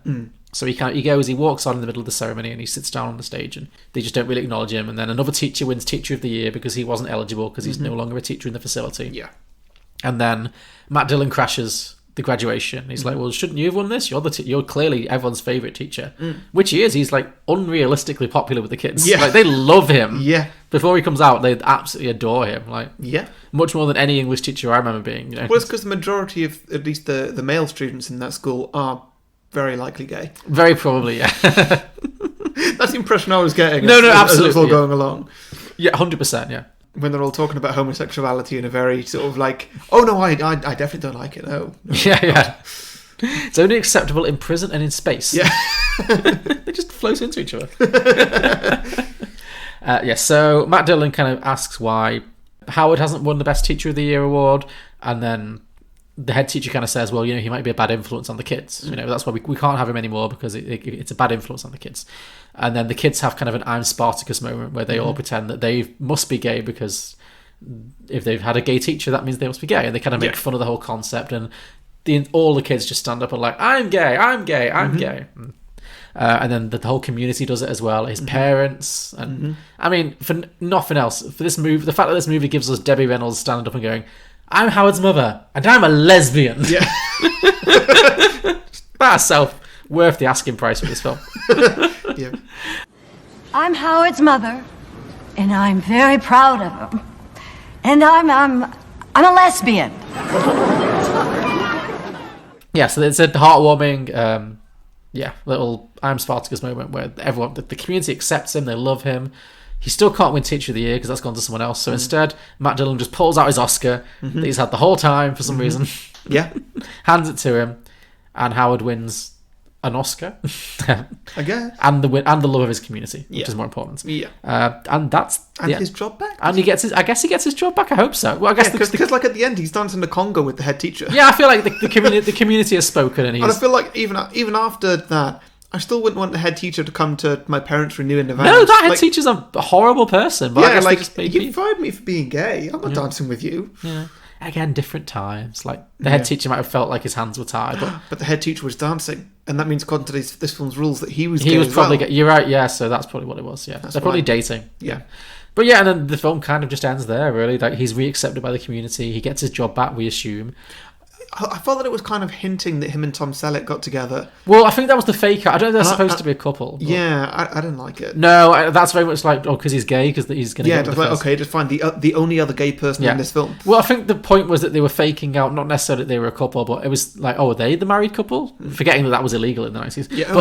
So he walks on in the middle of the ceremony and he sits down on the stage and they just don't really acknowledge him. And then another teacher wins Teacher of the Year because he wasn't eligible because he's no longer a teacher in the facility. Yeah. And then Matt Dillon crashes the graduation. He's like, well, shouldn't you have won this? You're clearly everyone's favourite teacher. Which he is. He's unrealistically popular with the kids. Yeah. They love him. Yeah. Before he comes out, they absolutely adore him. Yeah. Much more than any English teacher I remember being. Well, it's because the majority of, at least the male students in that school, are very likely gay. Very probably, yeah. That's the impression I was getting. No, as absolutely. it was all going along. Yeah, 100%, yeah. When they're all talking about homosexuality in a very sort of oh no, I definitely don't like it. No. Yeah. It's only acceptable in prison and in space. Yeah. They just float into each other. So Matt Dillon kind of asks why Howard hasn't won the Best Teacher of the Year award, and then the head teacher kind of says, well, he might be a bad influence on the kids. That's why we can't have him anymore because it's a bad influence on the kids. And then the kids have kind of an I'm Spartacus moment where they all pretend that they must be gay because if they've had a gay teacher, that means they must be gay. And they kind of make fun of the whole concept. And all the kids just stand up and I'm gay, I'm gay, I'm gay. And then the whole community does it as well. His parents. And I mean, for nothing else, for this movie, the fact that this movie gives us Debbie Reynolds standing up and going, I'm Howard's mother, and I'm a lesbian. Yeah. By herself, worth the asking price for this film. Yeah. I'm Howard's mother, and I'm very proud of him. And I'm a lesbian. Yeah, so it's a heartwarming, little I'm Spartacus moment where everyone, the community accepts him, they love him. He still can't win Teacher of the Year because that's gone to someone else. So instead, Matt Dillon just pulls out his Oscar that he's had the whole time for some reason. Yeah. Hands it to him, and Howard wins an Oscar. I guess. And the love of his community, which Yeah. is more important. Yeah. And that's his job back. And he gets his job back. I hope so. Well, I guess because at the end he's dancing the conga with the head teacher. Yeah, I feel like the community has spoken, and I feel like even after that, I still wouldn't want the head teacher to come to my parents' renewing the vows. No, that head teacher's a horrible person. But I guess they just you fired me for being gay. I'm not dancing with you. Yeah. Again, different times. The head teacher might have felt like his hands were tied, but the head teacher was dancing, and that means according to this film's rules that he was. He gay was as probably. well. You're right. Yeah, so that's probably what it was. Yeah, they're probably dating. Yeah. But yeah, and then the film kind of just ends there. Really, he's reaccepted by the community. He gets his job back. We assume. I felt that it was kind of hinting that him and Tom Selleck got together. Well, I think that was the fake. I don't know. They're supposed to be a couple. But... Yeah, I didn't like it. No, that's very much because he's gay because he's going to. Yeah, just okay, just find the only other gay person in this film. Well, I think the point was that they were faking out, not necessarily that they were a couple, but it was are they the married couple? Forgetting that was illegal in the 90s. Yeah,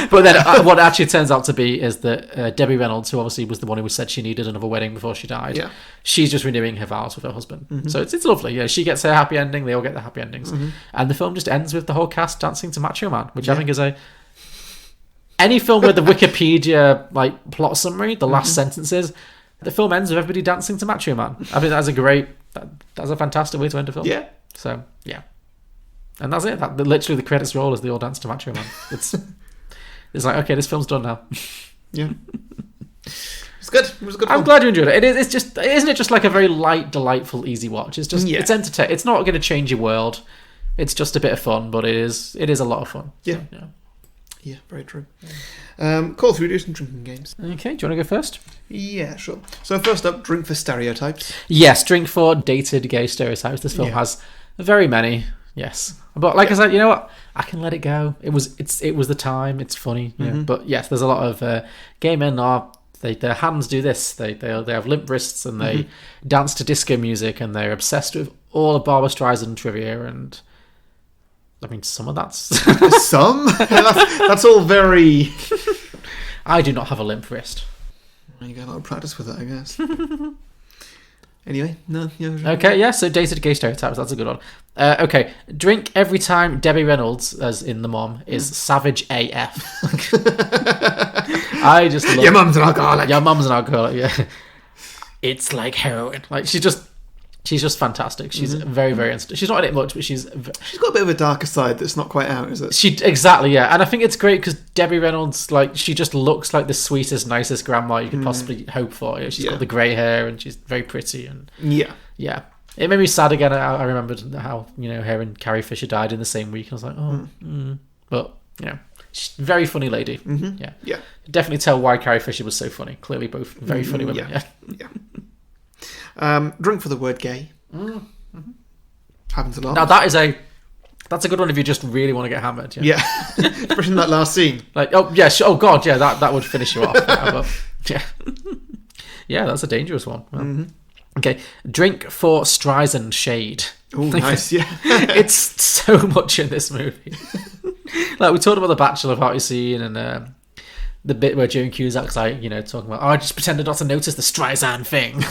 but then what it actually turns out to be is that Debbie Reynolds, who obviously was the one who said she needed another wedding before she died, she's just renewing her vows with her husband. So it's lovely. Yeah, she gets her happy ending. They all get the happy endings. And the film just ends with the whole cast dancing to Macho Man, which I think is any film with the Wikipedia plot summary, the last sentences, the film ends with everybody dancing to Macho Man. I think that's a fantastic way to end a film. Yeah. So yeah, and that's it. Literally the credits roll as they all dance to Macho Man. It's like, okay, this film's done now. Yeah. It's good. It was a good I'm film. glad you enjoyed it. It's just, isn't it just like a very light, delightful, easy watch? It's just, it's entertaining. It's not going to change your world. It's just a bit of fun, but it is a lot of fun. Yeah. So, yeah, very true. Cool, so we do some drinking games. Okay, do you want to go first? Yeah, sure. So first up, drink for stereotypes. Yes, drink for dated gay stereotypes. This film has very many. Yes, but like I said, you know what? I can let it go. It was the time. It's funny. Yeah. But yes, there's a lot of gay men are. Their hands do this. They have limp wrists and they dance to disco music and they're obsessed with all of Barbra Streisand trivia and. I mean, some of that's some. That's all very. I do not have a limp wrist. You got a lot of practice with it, I guess. Anyway, no. Yeah, okay, yeah. So dated gay stereotypes. That's a good one. Okay, drink every time Debbie Reynolds, as in the mom, is savage AF. I just love your mum's an alcoholic. Your mum's an alcoholic. Yeah, it's like heroin. Like she's just fantastic. She's very, very. She's not in it much, but she's got a bit of a darker side that's not quite out, is it? Exactly, yeah. And I think it's great because Debbie Reynolds, like, she just looks like the sweetest, nicest grandma you could possibly hope for. She's got the grey hair and she's very pretty and yeah. It made me sad again. I remembered how her and Carrie Fisher died in the same week. I was like, but she's a very funny lady. Yeah. Definitely tell why Carrie Fisher was so funny. Clearly, both very funny women. Yeah. Drink for the word gay. Happens a lot. Now that's a good one if you just really want to get hammered. Yeah. Especially in that last scene. Like, oh yeah, oh god, yeah, that would finish you off. Yeah, that's a dangerous one. Well, okay, drink for Streisand shade. Oh, nice. Yeah. It's so much in this movie. Like we talked about the bachelor party scene and the bit where Joan Cusack's like, talking about, I just pretended not to notice the Streisand thing.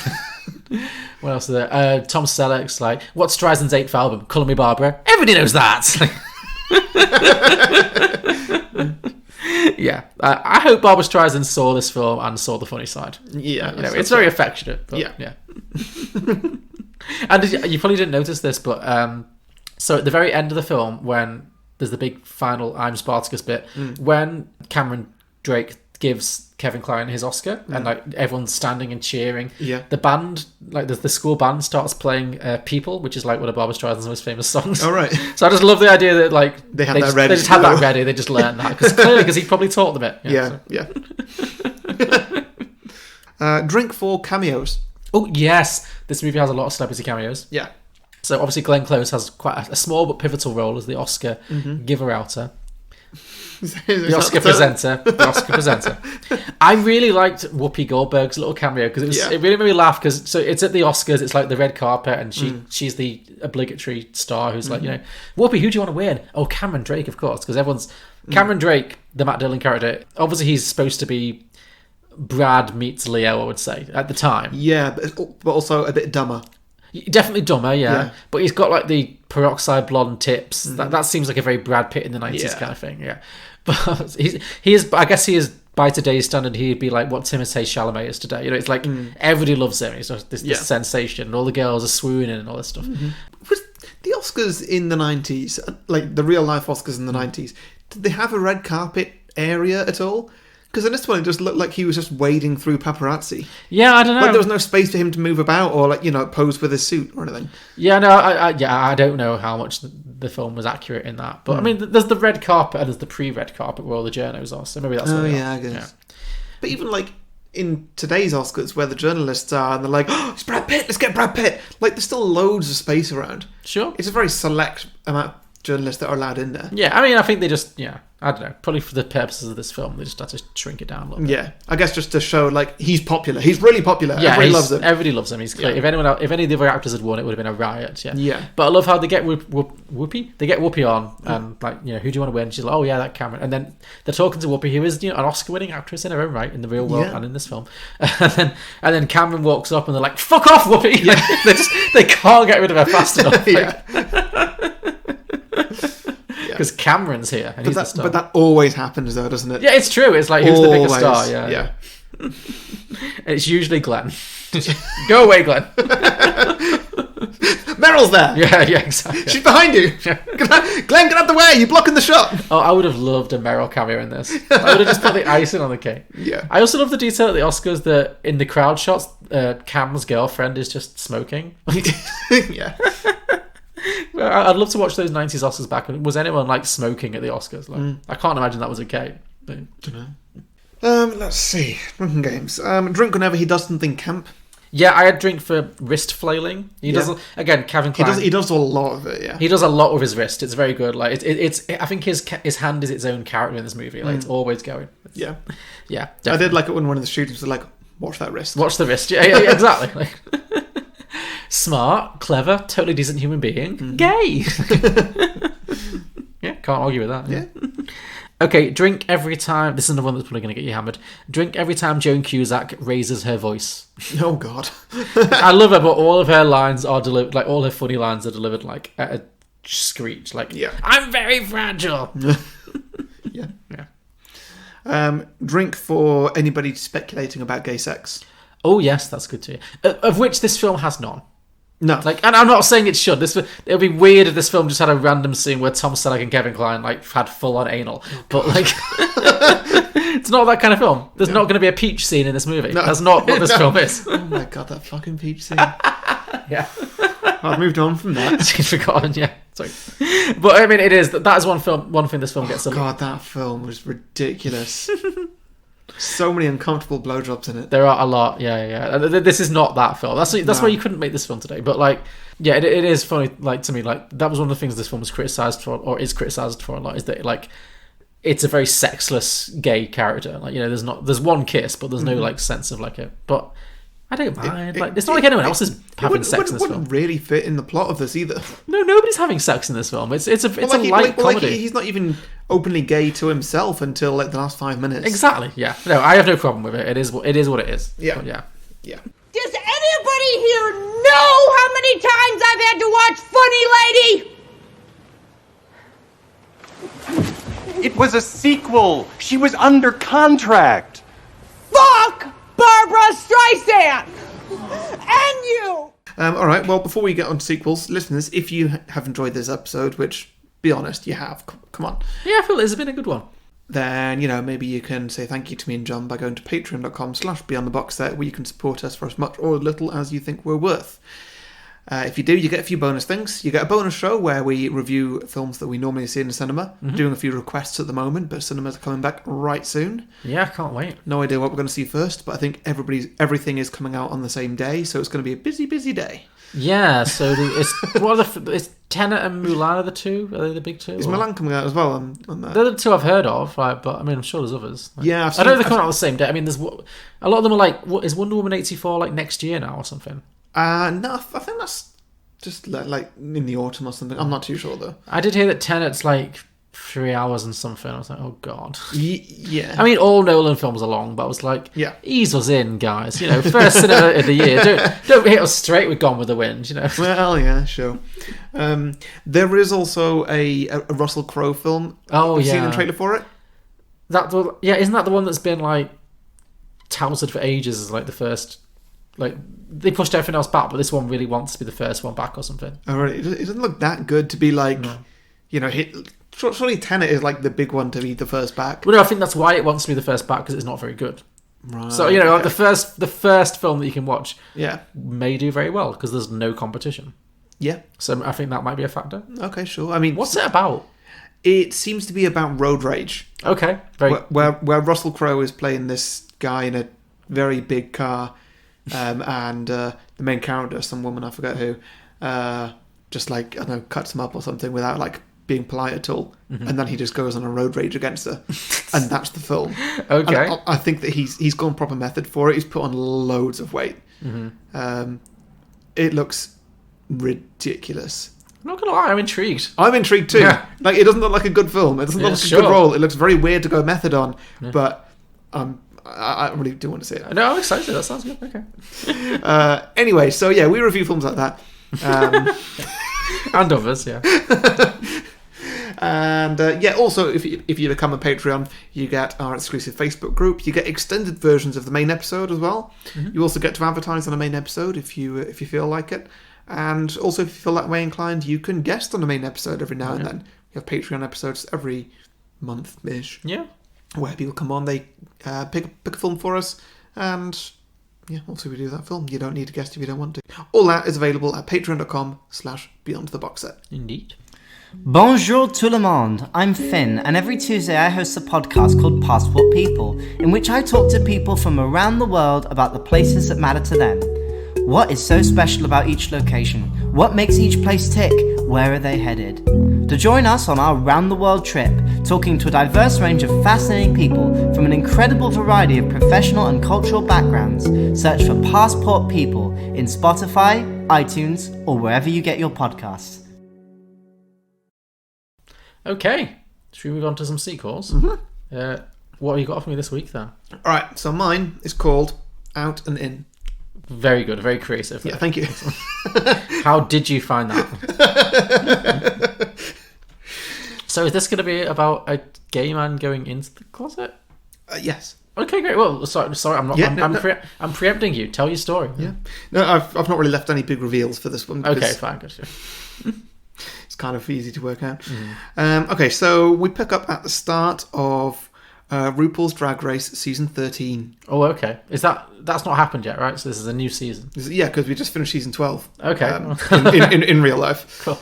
What else is there? Tom Selleck's like, what's Streisand's 8th album? Colour Me Barbara. Everybody knows that. Yeah. I hope Barbra Streisand saw this film and saw the funny side. Yeah. It's very affectionate. But, yeah. And you probably didn't notice this, but so at the very end of the film, when there's the big final I'm Spartacus bit, when Cameron Drake gives Kevin Kline his Oscar and like everyone's standing and cheering, the band, like the school band, starts playing People, which is like one of Barbra Streisand's most famous songs. Oh, right. So I just love the idea that like they just had that ready. They just learned that because he probably taught them it. Yeah. Drink for cameos. Oh yes, this movie has a lot of celebrity cameos. Yeah. So obviously Glenn Close has quite a small but pivotal role as the Oscar giver-outer. The Oscar presenter. I really liked Whoopi Goldberg's little cameo because it really made me laugh because it's at the Oscars, it's like the red carpet and she's the obligatory star who's like, Whoopi, who do you want to win? Oh, Cameron Drake, of course, because everyone's Cameron Drake, the Matt Dillon character. Obviously he's supposed to be Brad meets Leo, I would say, at the time. Yeah, but also a bit dumber. Definitely dumber, yeah. But he's got like the peroxide blonde tips. That seems like a very Brad Pitt in the 90s kind of thing, yeah. But he is. I guess he is, by today's standard, he'd be like what Timothée Chalamet is today. It's like everybody loves him. He's this sensation, and all the girls are swooning and all this stuff. Was the Oscars in the 90s, like the real life Oscars in the 90s, did they have a red carpet area at all? Because in this one, it just looked like he was just wading through paparazzi. Yeah, I don't know. Like there was no space for him to move about or pose with his suit or anything. Yeah, no, I don't know how much the film was accurate in that. But I mean, there's the red carpet and there's the pre-red carpet where all the journos are. So maybe that's what they are. I guess. Yeah. But even like in today's Oscars, where the journalists are, and they're like, "Oh, it's Brad Pitt. Let's get Brad Pitt." Like there's still loads of space around. Sure, it's a very select amount of journalists that are allowed in there. Yeah, I mean, I think they just I don't know. Probably for the purposes of this film, they just had to shrink it down a little bit. Yeah, I guess just to show like he's popular. He's really popular. Yeah, everybody loves him. Everybody loves him. He's clear. If any of the other actors had won, it would have been a riot. Yeah. Yeah. But I love how they get Whoopi. They get Whoopi on, and like who do you want to win? She's like, oh yeah, that Cameron. And then they're talking to Whoopi, who is an Oscar-winning actress in her own right in the real world and in this film. And then Cameron walks up, and they're like, fuck off, Whoopi. Yeah. Like, they can't get rid of her fast enough. Because Cameron's here and he's the star. But that always happens though, doesn't it? Yeah, it's true. It's like, who's the biggest star? Yeah. It's usually Glenn. Go away, Glenn. Meryl's there. Yeah, exactly. She's behind you. Glenn, get out the way. You're blocking the shot. Oh, I would have loved a Meryl cameo in this. I would have just put the icing on the cake. Yeah. I also love the detail at the Oscars that in the crowd shots, Cam's girlfriend is just smoking. Yeah. Well, I'd love to watch those 90s Oscars back. Was anyone like smoking at the Oscars? Like, I can't imagine that was okay. But... Let's see. Drinking games. Drink whenever he does something camp. Yeah, I had drink for wrist flailing. He does again. Kevin Kline. He does a lot of it. Yeah. He does a lot with his wrist. It's very good. Like it's. I think his hand is its own character in this movie. Like it's always going. Yeah. Yeah. Definitely. I did like it when one of the shooters was like, "Watch that wrist." Watch the wrist. Yeah, exactly. Like, smart, clever, totally decent human being. Gay. Yeah, can't argue with that. Yeah. Okay, drink every time. This is another one that's probably going to get you hammered. Drink every time Joan Cusack raises her voice. Oh God. I love her, but all of her lines are delivered. Like all her funny lines are delivered like at a screech. Like, I'm very fragile. Yeah. Yeah. Drink for anybody speculating about gay sex. Oh yes, that's good too. Of which this film has none. No, like, and I'm not saying it should. It would be weird if this film just had a random scene where Tom Selleck and Kevin Kline like had full on anal, but like, it's not that kind of film. There's not going to be a peach scene in this movie. No. That's not what this film is. Oh my God, that fucking peach scene. Yeah, I've moved on from that. She's forgotten. Yeah, sorry, but I mean, it is that is one thing this film gets. God, that film was ridiculous. So many uncomfortable blowjobs in it. There are a lot, yeah. This is not that film. That's why you couldn't make this film today. But like, yeah, it is funny. Like to me, like that was one of the things this film was criticized for, or is criticized for a lot. Is that like it's a very sexless gay character. Like there's one kiss, but there's no like sense of like it. But I don't mind. It's not like anyone else is having sex in this film. It wouldn't really fit in the plot of this either. No, nobody's having sex in this film. It's a light comedy. He's not even openly gay to himself until like the last 5 minutes. Exactly. Yeah. No, I have no problem with it. It is what it is. Yeah. But yeah. Does anybody here know how many times I've had to watch Funny Lady? It was a sequel. She was under contract. Fuck Barbra Streisand! And you! All right, well, before we get on to sequels, listeners, if you have enjoyed this episode, which, be honest, you have, come on. Yeah, I feel this has been a good one. Then, maybe you can say thank you to me and John by going to patreon.com/beyondtheboxset, where you can support us for as much or little as you think we're worth. If you do, you get a few bonus things. You get a bonus show where we review films that we normally see in the cinema. Mm-hmm. Doing a few requests at the moment, but cinemas are coming back right soon. Yeah, I can't wait. No idea what we're going to see first, but I think everything is coming out on the same day, so it's going to be a busy day. Yeah, so it's Tenet and Mulan are the two? Are they the big two? Is Mulan coming out as well on that? They're the two I've heard of, right? But I mean, I'm sure there's others. Like, yeah, I don't know if they're coming out on the same day. I mean, there's a lot of them are like, what is Wonder Woman 84 like next year now or something? No, I think that's just like in the autumn or something. I'm not too sure though. I did hear that Tenet's like 3 hours and something. I was like, oh god. Yeah. I mean, all Nolan films are long, but I was like, ease us in, guys. First cinema of the year. Don't hit us straight with Gone with the Wind. Well, yeah, sure. There is also a Russell Crowe film. Oh, Have you yeah. seen the trailer for it? Isn't that the one that's been like touted for ages as like the first? Like they pushed everything else back, but this one really wants to be the first one back or something. Oh, right. It doesn't look that good to be like, surely Tenet is like the big one to be the first back. Well, no, I think that's why it wants to be the first back, because it's not very good. Right. So like the first film that you can watch, yeah, may do very well because there's no competition. Yeah. So I think that might be a factor. Okay, sure. I mean, what's it about? It seems to be about road rage. Okay. Where Russell Crowe is playing this guy in a very big car. And the main character, some woman, I forget who, just like, I don't know, cuts him up or something without like being polite at all. Mm-hmm. And then he just goes on a road rage against her. And that's the film. Okay. And I think that he's gone proper method for it. He's put on loads of weight. Mm-hmm. It looks ridiculous. I'm not gonna lie, I'm intrigued. I'm intrigued too. Yeah. Like, it doesn't look like a good film. It doesn't look like a good role. It looks very weird to go method on. Yeah. But I really do want to see it. No, I'm excited. That sounds good. Okay. Anyway, so yeah, we review films like that. And others, yeah. And also, if you become a Patreon, you get our exclusive Facebook group. You get extended versions of the main episode as well. Mm-hmm. You also get to advertise on the main episode if you feel like it. And also, if you feel that way inclined, you can guest on the main episode every now and then. We have Patreon episodes every month-ish. Yeah. Where people come on, they pick a film for us, and yeah, also we do that film. You don't need a guest if you don't want to. All that is available at patreon.com/beyondtheboxset. Indeed. Bonjour tout le monde, I'm Finn, and every Tuesday I host a podcast called Passport People, in which I talk to people from around the world about the places that matter to them. What is so special about each location? What makes each place tick? Where are they headed? To join us on our round-the-world trip, talking to a diverse range of fascinating people from an incredible variety of professional and cultural backgrounds, search for Passport People in Spotify, iTunes, or wherever you get your podcasts. Okay, should we move on to some sequels? What have you got for me this week, then? Alright, so mine is called Out and In. Very good, very creative. Yeah, thank you. How did you find that? So is this going to be about a gay man going into the closet? Yes. Okay, great. Well, sorry, I'm not. Yeah, I'm preempting you. Tell your story. Yeah. No, I've not really left any big reveals for this one. Okay, fine, good. It's kind of easy to work out. Okay, so we pick up at the start of RuPaul's Drag Race season 13. Oh, okay. That's not happened yet, right? So this is a new season. Yeah, because we just finished season 12. Okay. In real life. Cool.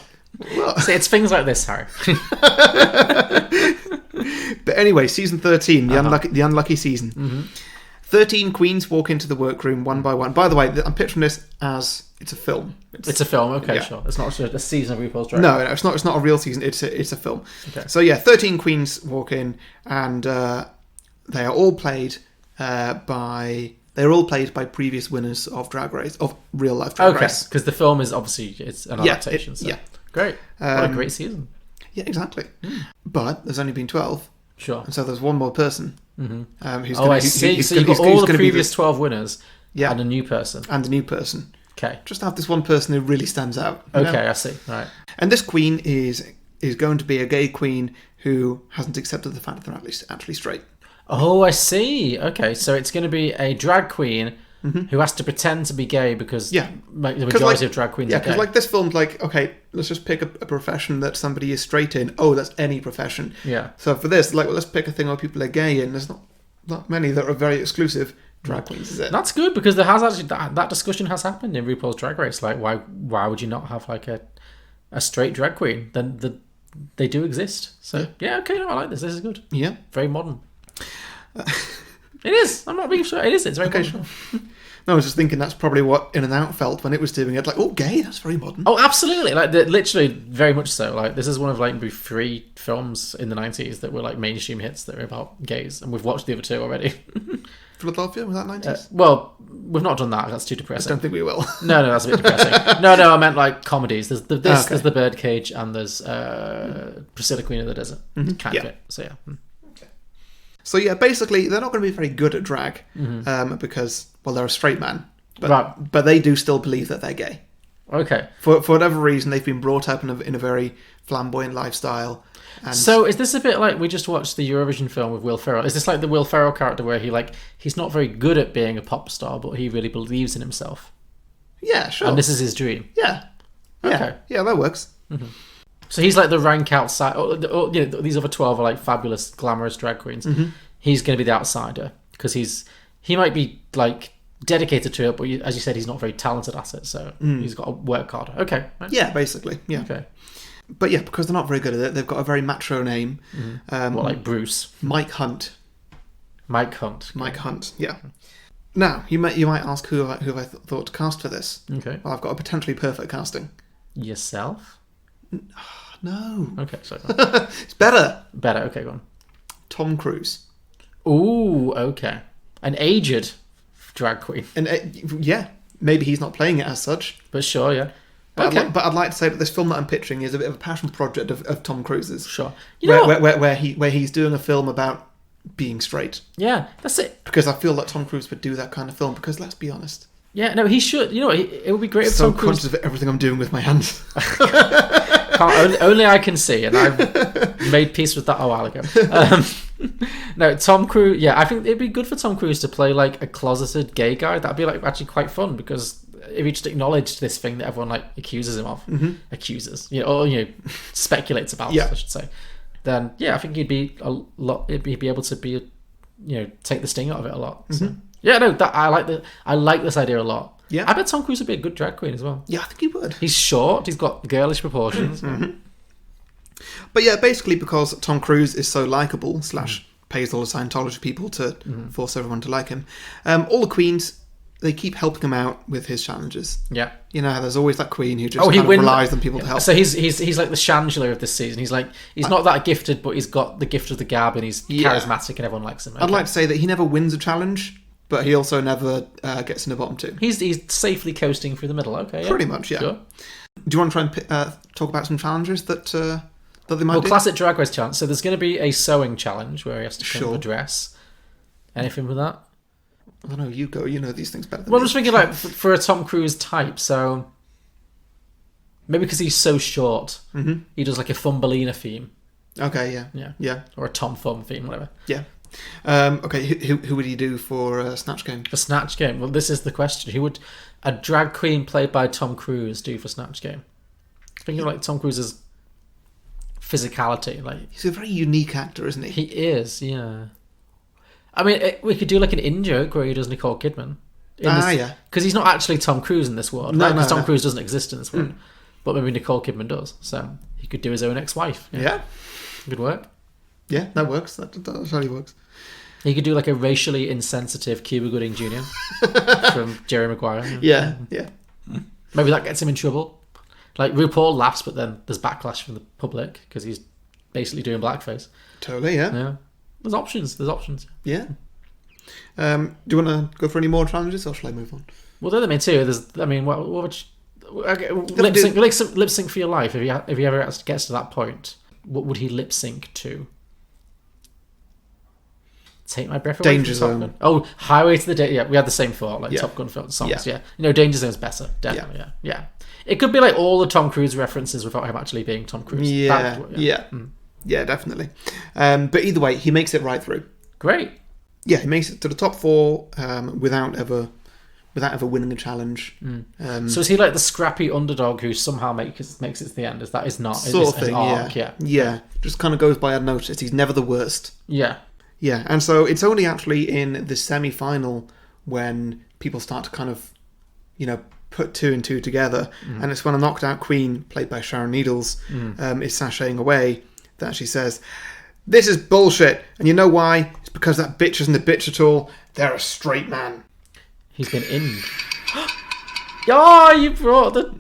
Well. See, it's things like this, Harry. But anyway, season 13, the unlucky season. 13 queens walk into the workroom one by one. By the way, I'm picturing this as it's a film. It's a film, okay, sure. It's not a season of RuPaul's Drag Race. No, it's not a real season. It's a film. Okay. So yeah, 13 queens walk in, and they are all played by previous winners of Drag Race, of real life Drag Race. Okay, because the film is obviously it's an adaptation. So. Yeah, great. What a great season. Yeah, exactly. But there's only been 12. Sure. And so there's one more person. Who's I see. So you've got all the previous 12 winners and a new person. And a new person. Okay. Just have this one person who really stands out. Okay, I see. Right. And this queen is going to be a gay queen who hasn't accepted the fact that they're actually straight. Oh, I see. Okay, so it's going to be a drag queen who has to pretend to be gay because the majority of drag queens are gay. Yeah, because this film's like, okay, let's just pick a profession that somebody is straight in. Oh, that's any profession. Yeah. So for this, like, well, let's pick a thing where people are gay in. There's not many that are very exclusive drag queens, is it? That's good, because there has actually that discussion has happened in RuPaul's Drag Race. Like, why would you not have like a straight drag queen? Then they do exist. So yeah, okay, no, I like this. This is good. Yeah, very modern. It is. I'm not being sure. It is. It's very modern. Sure. No, I was just thinking that's probably what In and Out felt when it was doing it. Like, oh, gay, that's very modern. Oh, absolutely. Like, literally, very much so. Like, this is one of like maybe 3 films in the 90s that were like mainstream hits that were about gays, and we've watched the other 2 already. Philadelphia, was that 90s? Well, we've not done that. That's too depressing. I don't think we will. No, that's a bit depressing. No, I meant like comedies. There's there's The Birdcage, and there's Priscilla, Queen of the Desert. Kind of it. So yeah. So yeah, basically, they're not going to be very good at drag because, well, they're a straight man. But they do still believe that they're gay. Okay. For whatever reason, they've been brought up in a very flamboyant lifestyle. And so is this a bit like we just watched the Eurovision film with Will Ferrell? Is this like the Will Ferrell character where he's not very good at being a pop star, but he really believes in himself? Yeah, sure. And this is his dream? Yeah. Okay. Yeah, that works. Mm-hmm. So he's like the rank outside. These other 12 are like fabulous, glamorous drag queens. He's going to be the outsider because he might be like dedicated to it, but as you said, he's not very talented at it. So he's got to work hard. Okay. Right. Yeah, basically. Yeah. Okay. But yeah, because they're not very good at it, they've got a very macho name. Like Bruce? Mike Hunt. Mike Hunt. Mike Hunt. Yeah. Now you might ask who I thought to cast for this. Okay. Well, I've got a potentially perfect casting. Yourself? No. Okay, sorry. It's better. Better. Okay, go on. Tom Cruise. Ooh, okay. An aged drag queen. And yeah, maybe he's not playing it as such. But sure, yeah. But I'd like to say that this film that I'm picturing is a bit of a passion project of Tom Cruise's. Sure. Where he's doing a film about being straight. Yeah, that's it. Because I feel that Tom Cruise would do that kind of film. Because let's be honest. Yeah, no, he should. You know, it would be great if Tom Cruise... So conscious of everything I'm doing with my hands. Only I can see, and I've made peace with that a while ago. No, Tom Cruise... Yeah, I think it'd be good for Tom Cruise to play, like, a closeted gay guy. That'd be, like, actually quite fun, because if he just acknowledged this thing that everyone like accuses him of, or speculates about, I should say, then I think he'd be able to be, take the sting out of it a lot. So, I like this idea a lot. Yeah, I bet Tom Cruise would be a good drag queen as well. Yeah, I think he would. He's short. He's got girlish proportions. But yeah, basically because Tom Cruise is so likable / pays all the Scientology people to force everyone to like him. All the queens, they keep helping him out with his challenges. Yeah, there's always that queen who just relies on people to help. So he's like the Chandler of this season. He's not that gifted, but he's got the gift of the gab, and he's charismatic, and everyone likes him. Okay. I'd like to say that he never wins a challenge, but he also never gets in the bottom two. He's safely coasting through the middle. Okay, yeah. Pretty much, yeah. Sure. Do you want to try and talk about some challenges that they might do? Classic Drag Race challenge. So there's going to be a sewing challenge where he has to come up a dress. Anything with that? I don't know. You go. You know these things better than me. I'm just thinking for a Tom Cruise type. So maybe because he's so short, he does like a Thumbelina theme. Okay. Yeah. Or a Tom Thumb theme, whatever. Yeah. Okay. Who would he do for Snatch Game? For Snatch Game. Well, this is the question. Who would a drag queen played by Tom Cruise do for Snatch Game? Thinking like Tom Cruise's physicality, like he's a very unique actor, isn't he? He is, yeah. I mean, we could do like an in-joke where he does Nicole Kidman. Yeah. Because he's not actually Tom Cruise in this world. No, because Tom Cruise doesn't exist in this world. But maybe Nicole Kidman does. So he could do his own ex-wife. Yeah. Good work. Yeah, that works. That totally works. He could do like a racially insensitive Cuba Gooding Jr. from Jerry Maguire. Yeah. Maybe that gets him in trouble. Like RuPaul laughs, but then there's backlash from the public because he's basically doing blackface. Totally, yeah. There's options. Yeah. Do you want to go for any more challenges, or shall I move on? Well, they're the main two. What would you... lip sync for your life. If he ever gets to that point, what would he lip sync to? Take my breath away. Danger Zone. Oh, Highway to the we had the same thought, like Top Gun songs. Yeah. Danger Zone's better, definitely. Yeah. It could be like all the Tom Cruise references without him actually being Tom Cruise. Yeah, definitely. But either way, he makes it right through. Great. Yeah, he makes it to the top 4 without ever winning a challenge. So is he like the scrappy underdog who somehow makes it to the end? Is that his not sort of thing? Arc? Yeah. Just kind of goes by unnoticed. He's never the worst. Yeah. Yeah, and so it's only actually in the semi-final when people start to kind of, put 2 and 2 together, and it's when a knocked out queen, played by Sharon Needles, is sashaying away, that she says, "This is bullshit, and you know why? It's because that bitch isn't a bitch at all. They're a straight man." He's been in. Oh, you brought the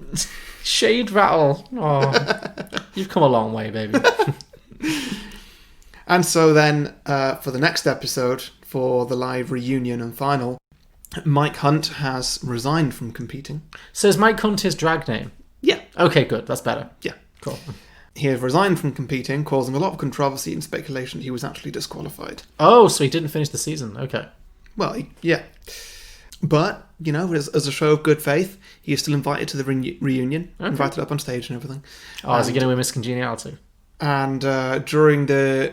shade rattle. Oh, you've come a long way, baby. And so then, for the next episode, for the live reunion and final, Mike Hunt has resigned from competing. So is Mike Hunt his drag name? Yeah. Okay, good. That's better. Yeah. Cool. He has resigned from competing, causing a lot of controversy and speculation he was actually disqualified. Oh, so he didn't finish the season. Okay. Well, yeah. But, as a show of good faith, he is still invited to the reunion, invited up on stage and everything. Oh, is he going to win Miss Congeniality? And during the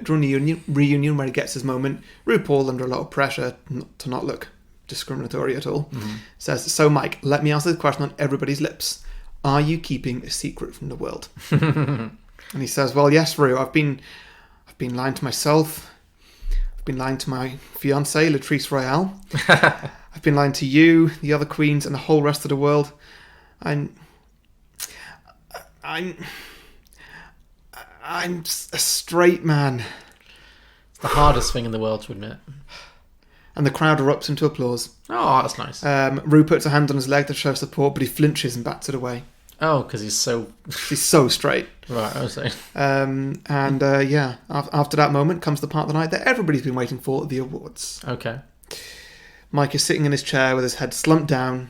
reunion where he gets his moment, RuPaul, under a lot of pressure to not look discriminatory at all, says, "So Mike, let me ask this question on everybody's lips. Are you keeping a secret from the world?" And he says, "Well, yes, Ru, I've been lying to myself. I've been lying to my fiancée, Latrice Royale. I've been lying to you, the other queens, and the whole rest of the world. I'm a straight man." It's the hardest thing in the world to admit. And the crowd erupts into applause. Oh, that's nice. Ru puts a hand on his leg to show support, but he flinches and bats it away. Oh, because he's so straight. Right, I was saying. After that moment comes the part of the night that everybody's been waiting for, the awards. Okay. Mike is sitting in his chair with his head slumped down,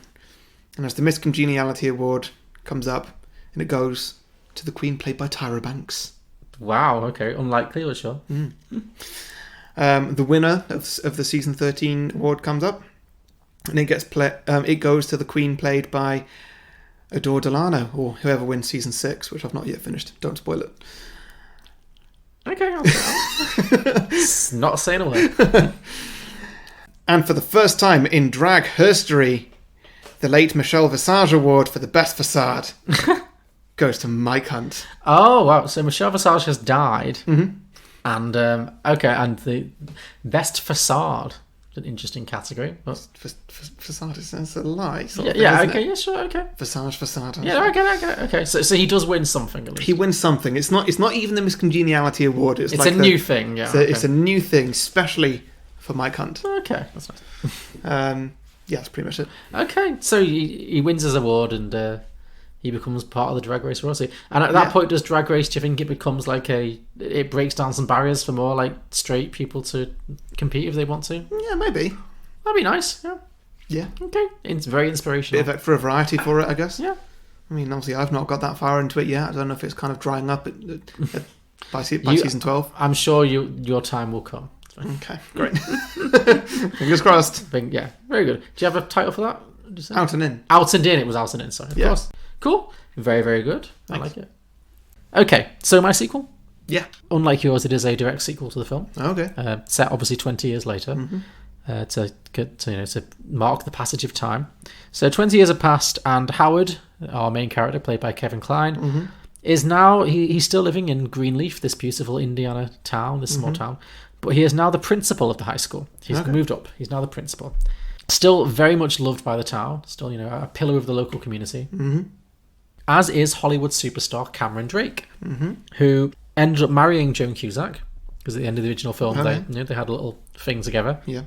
and as the Miss Congeniality Award comes up, and it goes to the Queen, played by Tyra Banks. Wow, okay. Unlikely, but sure. The winner of the season 13 award comes up, and it goes to the Queen, played by Adore Delano, or whoever wins season 6, which I've not yet finished. Don't spoil it. Okay, I'll not saying a word. And for the first time in drag history, The late Michelle Visage Award for the best facade goes to Mike Hunt. Oh, wow. So Michelle Visage has died. Mm-hmm. And, and the best facade. An interesting category. But... Facade is a lie. Yeah, sure, okay. Visage, facade. Yeah, okay. So he does win something at least. He wins something. It's not even the Miscongeniality Award. It's like a new thing, yeah. It's a new thing, especially for Mike Hunt. Okay, that's nice. Yeah, that's pretty much it. Okay, so he wins his award and he becomes part of the Drag Race royalty. And at that point, does Drag Race, do you think it becomes like it breaks down some barriers for more like straight people to compete if they want to? Yeah, maybe. That'd be nice, yeah. Yeah. Okay, it's very inspirational. Bit for a variety for it, I guess. Yeah. I mean, obviously, I've not got that far into it yet. I don't know if it's kind of drying up by season 12. I'm sure your time will come. Okay, great. Fingers crossed. Yeah, very good. Do you have a title for that? Out and In. Out and In. It was Out and In, sorry. Of course. Cool. Very, very good. I like it. Okay, so my sequel. Yeah. Unlike yours, it is a direct sequel to the film. Okay. Set obviously 20 years later. Mm-hmm. To mark the passage of time. So 20 years have passed, and Howard, our main character, played by Kevin Kline, is now he's still living in Greenleaf, this beautiful Indiana town, this small town. But he is now the principal of the high school. He's moved up. He's now the principal. Still very much loved by the town. Still, a pillar of the local community. Mm-hmm. As is Hollywood superstar Cameron Drake, who ended up marrying Joan Cusack, because at the end of the original film, they had a little thing together. Yeah.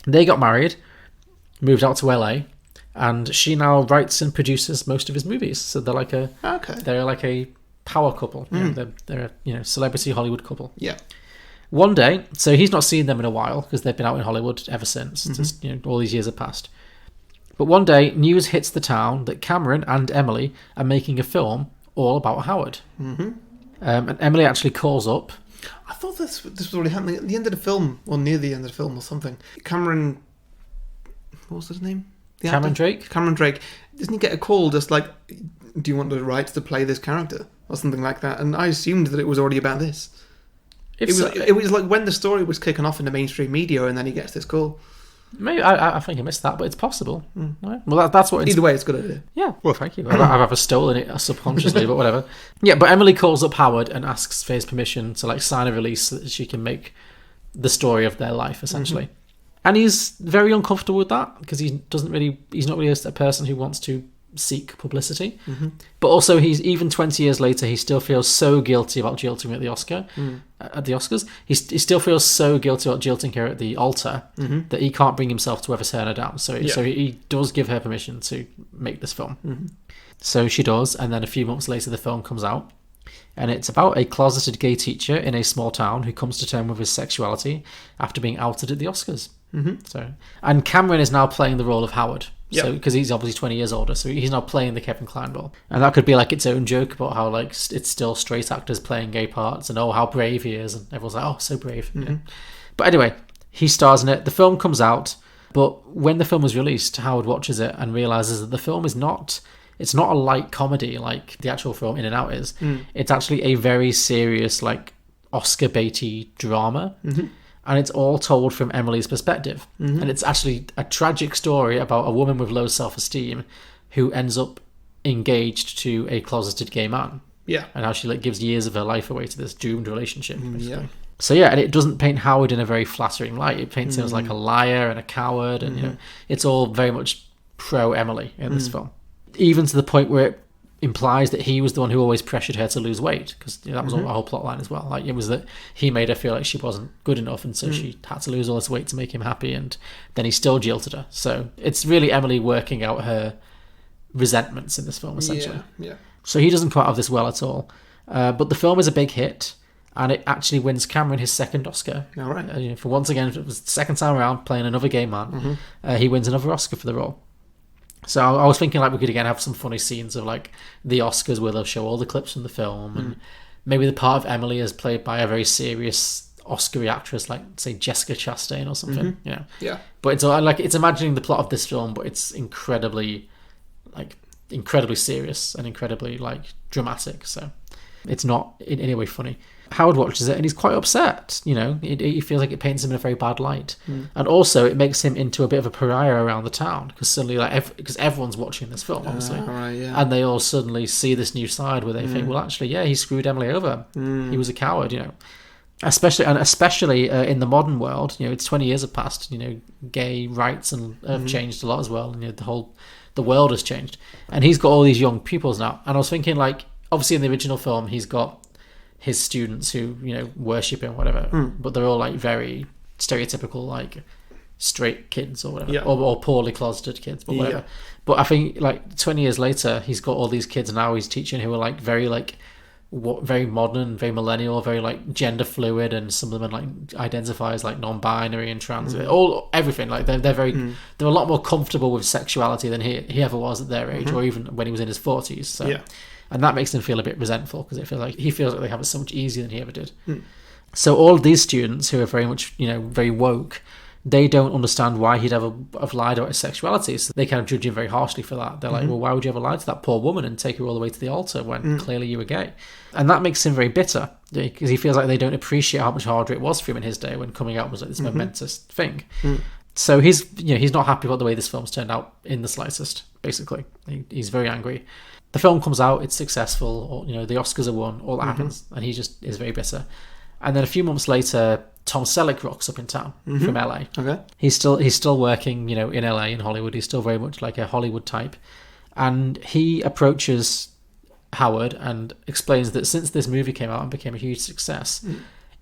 They got married, moved out to LA, and she now writes and produces most of his movies. So they're like a power couple. They're a celebrity Hollywood couple. Yeah. One day, so he's not seen them in a while because they've been out in Hollywood ever since. Just, all these years have passed. But one day, news hits the town that Cameron and Emily are making a film all about Howard. Mm-hmm. And Emily actually calls up. I thought this was already happening at the end of the film, or near the end of the film, or something. Cameron, what was his name? Cameron Drake. Cameron Drake. Doesn't he get a call just like, do you want the rights to play this character, or something like that? And I assumed that it was already about this. It was like when the story was kicking off in the mainstream media, and then he gets this call. Maybe I think I missed that, but it's possible. Right? Well, that's what. Either way, it's a good idea. Yeah. Well, thank you. I've either stolen it subconsciously, but whatever. Yeah, but Emily calls up Howard and asks for his permission to sign a release so that she can make the story of their life essentially. And he's very uncomfortable with that because he's not really a person who wants to seek publicity. But also, he's even 20 years later, he still feels so guilty about jilting at the Oscars. He still feels so guilty about jilting her at the altar that he can't bring himself to ever turn her down. So he does give her permission to make this film. So she does, and then a few months later the film comes out, and it's about a closeted gay teacher in a small town who comes to terms with his sexuality after being outed at the Oscars. And Cameron is now playing the role of Howard. So because he's obviously 20 years older, so he's now playing the Kevin Kline role, and that could be like its own joke about how it's still straight actors playing gay parts, and how brave he is, and everyone's like, oh, so brave. Yeah. But anyway, he stars in it. The film comes out, but when the film was released, Howard watches it and realizes that the film is not a light comedy like the actual film In and Out is. It's actually a very serious Oscar baity drama. And it's all told from Emily's perspective. And it's actually a tragic story about a woman with low self-esteem who ends up engaged to a closeted gay man. Yeah. And how she gives years of her life away to this doomed relationship. So and it doesn't paint Howard in a very flattering light. It paints him as a liar and a coward, and it's all very much pro Emily in this film. Even to the point where it implies that he was the one who always pressured her to lose weight, because that was a whole plot line as well. It was that he made her feel like she wasn't good enough, and so she had to lose all this weight to make him happy, and then he still jilted her. So it's really Emily working out her resentments in this film, essentially. Yeah. So he doesn't come out of this well at all. But the film is a big hit, and it actually wins Cameron his second Oscar. All right. For once again, it was the second time around playing another gay man. He wins another Oscar for the role. So I was thinking we could again have some funny scenes of the Oscars where they'll show all the clips from the film, and maybe the part of Emily is played by a very serious Oscar actress say Jessica Chastain or something. Yeah. But it's imagining the plot of this film, but it's incredibly serious and incredibly dramatic. So It's not in any way funny. Howard watches it and he's quite upset. He feels like it paints him in a very bad light, and also it makes him into a bit of a pariah around the town because suddenly, because everyone's watching this film, obviously, and they all suddenly see this new side where they think, well, actually, yeah, he screwed Emily over. He was a coward, Especially in the modern world, it's 20 years have passed. Gay rights have changed a lot as well. The world has changed, and he's got all these young pupils now. And I was thinking, like, obviously in the original film, he's got his students who worship him, whatever, but they're all like very stereotypical, like straight kids or whatever, or poorly closeted kids, but whatever. But I think like 20 years later, he's got all these kids now he's teaching who are like very modern, very millennial, very like gender fluid, and some of them are like identify as like non-binary and trans, everything. Like they're a lot more comfortable with sexuality than he ever was at their age, or even when he was in his 40s. So. And that makes them feel a bit resentful because he feels like they have it so much easier than he ever did. So all of these students who are very much, very woke, they don't understand why he'd ever have lied about his sexuality. So they kind of judge him very harshly for that. They're like, well, why would you ever lie to that poor woman and take her all the way to the altar when clearly you were gay? And that makes him very bitter because he feels like they don't appreciate how much harder it was for him in his day when coming out was like this momentous thing. So he's not happy about the way this film's turned out in the slightest, basically. He's very angry. The film comes out, it's successful, or, the Oscars are won, all that happens, and he just is very bitter. And then a few months later, Tom Selleck rocks up in town from LA. Okay. He's still working, in LA, in Hollywood. He's still very much like a Hollywood type. And he approaches Howard and explains that since this movie came out and became a huge success,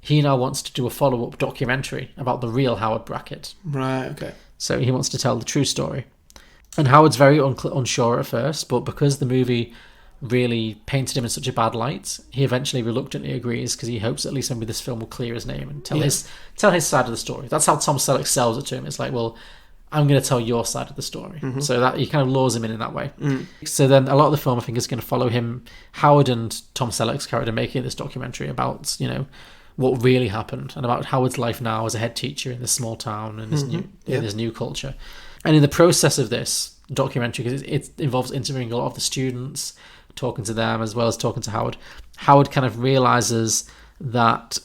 he now wants to do a follow-up documentary about the real Howard Brackett. Right, okay. So he wants to tell the true story. And Howard's very unsure at first, but because the movie really painted him in such a bad light, he eventually reluctantly agrees because he hopes at least maybe this film will clear his name and tell his side of the story. That's how Tom Selleck sells it to him. It's like, well, I'm going to tell your side of the story. So that he kind of lures him in that way. So then a lot of the film, I think, is going to follow him, Howard and Tom Selleck's character, making this documentary about, what really happened and about Howard's life now as a head teacher in this small town and in this new culture. And in the process of this documentary, because it involves interviewing a lot of the students, talking to them as well as talking to Howard, Howard kind of realizes that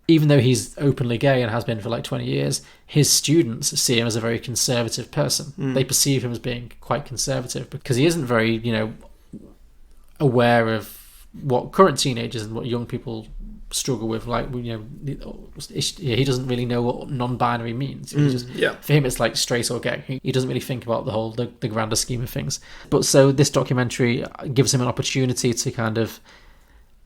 even though he's openly gay and has been for like 20 years, his students see him as a very conservative person. They perceive him as being quite conservative because he isn't very, aware of what current teenagers and what young people struggle with. Like, he doesn't really know what non-binary means. For him, it's like straight or gay. He doesn't really think about the grander scheme of things. But so this documentary gives him an opportunity to kind of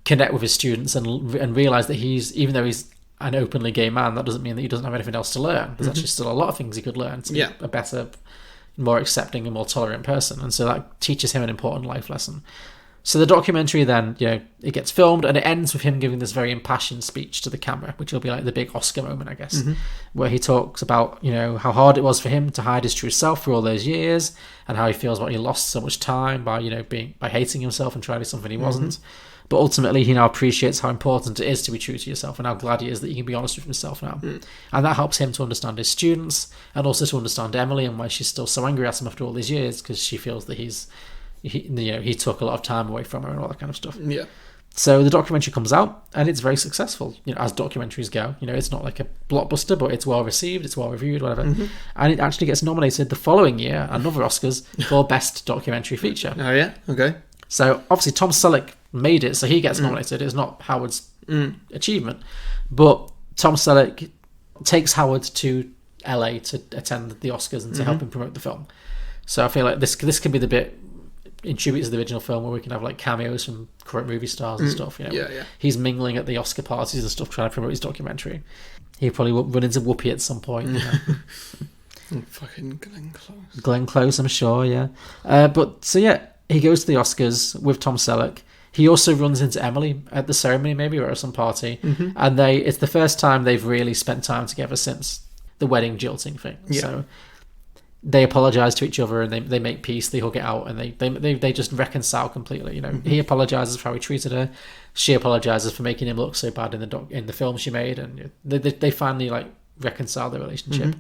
connect with his students and realize that even though he's an openly gay man, that doesn't mean that he doesn't have anything else to learn. There's actually still a lot of things he could learn to be a better, more accepting and more tolerant person. And so that teaches him an important life lesson. So the documentary then, it gets filmed and it ends with him giving this very impassioned speech to the camera, which will be like the big Oscar moment, I guess, where he talks about, how hard it was for him to hide his true self for all those years and how he feels like he lost so much time by, by hating himself and trying to do something he wasn't. But ultimately, he now appreciates how important it is to be true to yourself and how glad he is that he can be honest with himself now. And that helps him to understand his students and also to understand Emily and why she's still so angry at him after all these years, because she feels that he took a lot of time away from her and all that kind of stuff. So the documentary comes out and it's very successful, as documentaries go. It's not like a blockbuster, but it's well received, it's well reviewed, whatever. And it actually gets nominated the following year at another Oscars for Best Documentary Feature. Oh yeah, okay. So obviously Tom Selleck made it, so he gets nominated. It's not Howard's achievement, but Tom Selleck takes Howard to LA to attend the Oscars and to help him promote the film. So I feel like this could be the bit in tribute to the original film where we can have like cameos from current movie stars and stuff. He's mingling at the Oscar parties and stuff trying to promote his documentary. He'll probably run into Whoopi at some point. Fucking Glenn Close. Glenn Close, I'm sure. But so he goes to the Oscars with Tom Selleck. He also runs into Emily at the ceremony, maybe, or at some party, and it's the first time they've really spent time together since the wedding jilting thing. So they apologize to each other and they make peace. They hug it out and they just reconcile completely. He apologizes for how he treated her. She apologizes for making him look so bad in the film she made, and they finally like reconcile their relationship.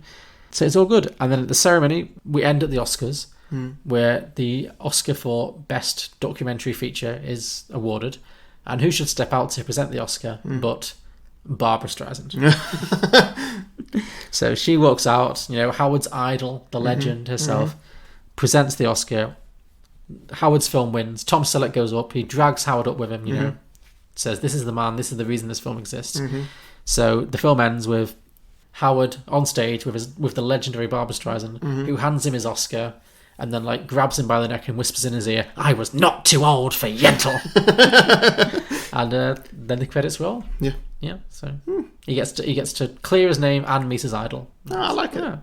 So it's all good. And then at the ceremony, we end at the Oscars, where the Oscar for Best Documentary Feature is awarded, And who should step out to present the Oscar but Barbra Streisand? So she walks out, Howard's idol, the legend herself, presents the Oscar. Howard's film wins. Tom Selleck goes up. He drags Howard up with him, says, this is the man, this is the reason this film exists. So the film ends with Howard on stage with the legendary Barbra Streisand, who hands him his Oscar and then grabs him by the neck and whispers in his ear, "I was not too old for Yentl." And then the credits roll. Yeah. So he gets to clear his name and meet his idol. I like it. Yeah.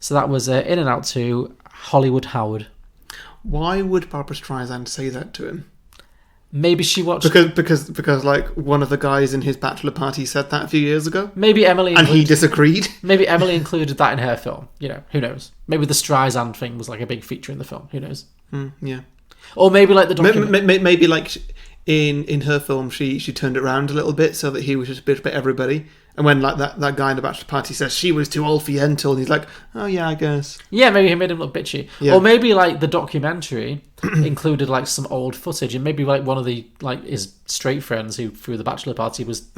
So that was In and Out to Hollywood Howard. Why would Barbra Streisand say that to him? Maybe she watched... Because one of the guys in his bachelor party said that a few years ago. Maybe Emily... And he disagreed. Maybe Emily included that in her film. Who knows? Maybe the Streisand thing was a big feature in the film. Who knows? Yeah. Or maybe the document... Maybe in her film she turned it around a little bit so that he was just a bit everybody. And when that guy in the bachelor party says she was too old for Yentl, and he's like, oh yeah, I guess. Yeah, maybe he made him look bitchy. Yeah. Or maybe the documentary included some old footage, and maybe one of the his straight friends who threw the bachelor party was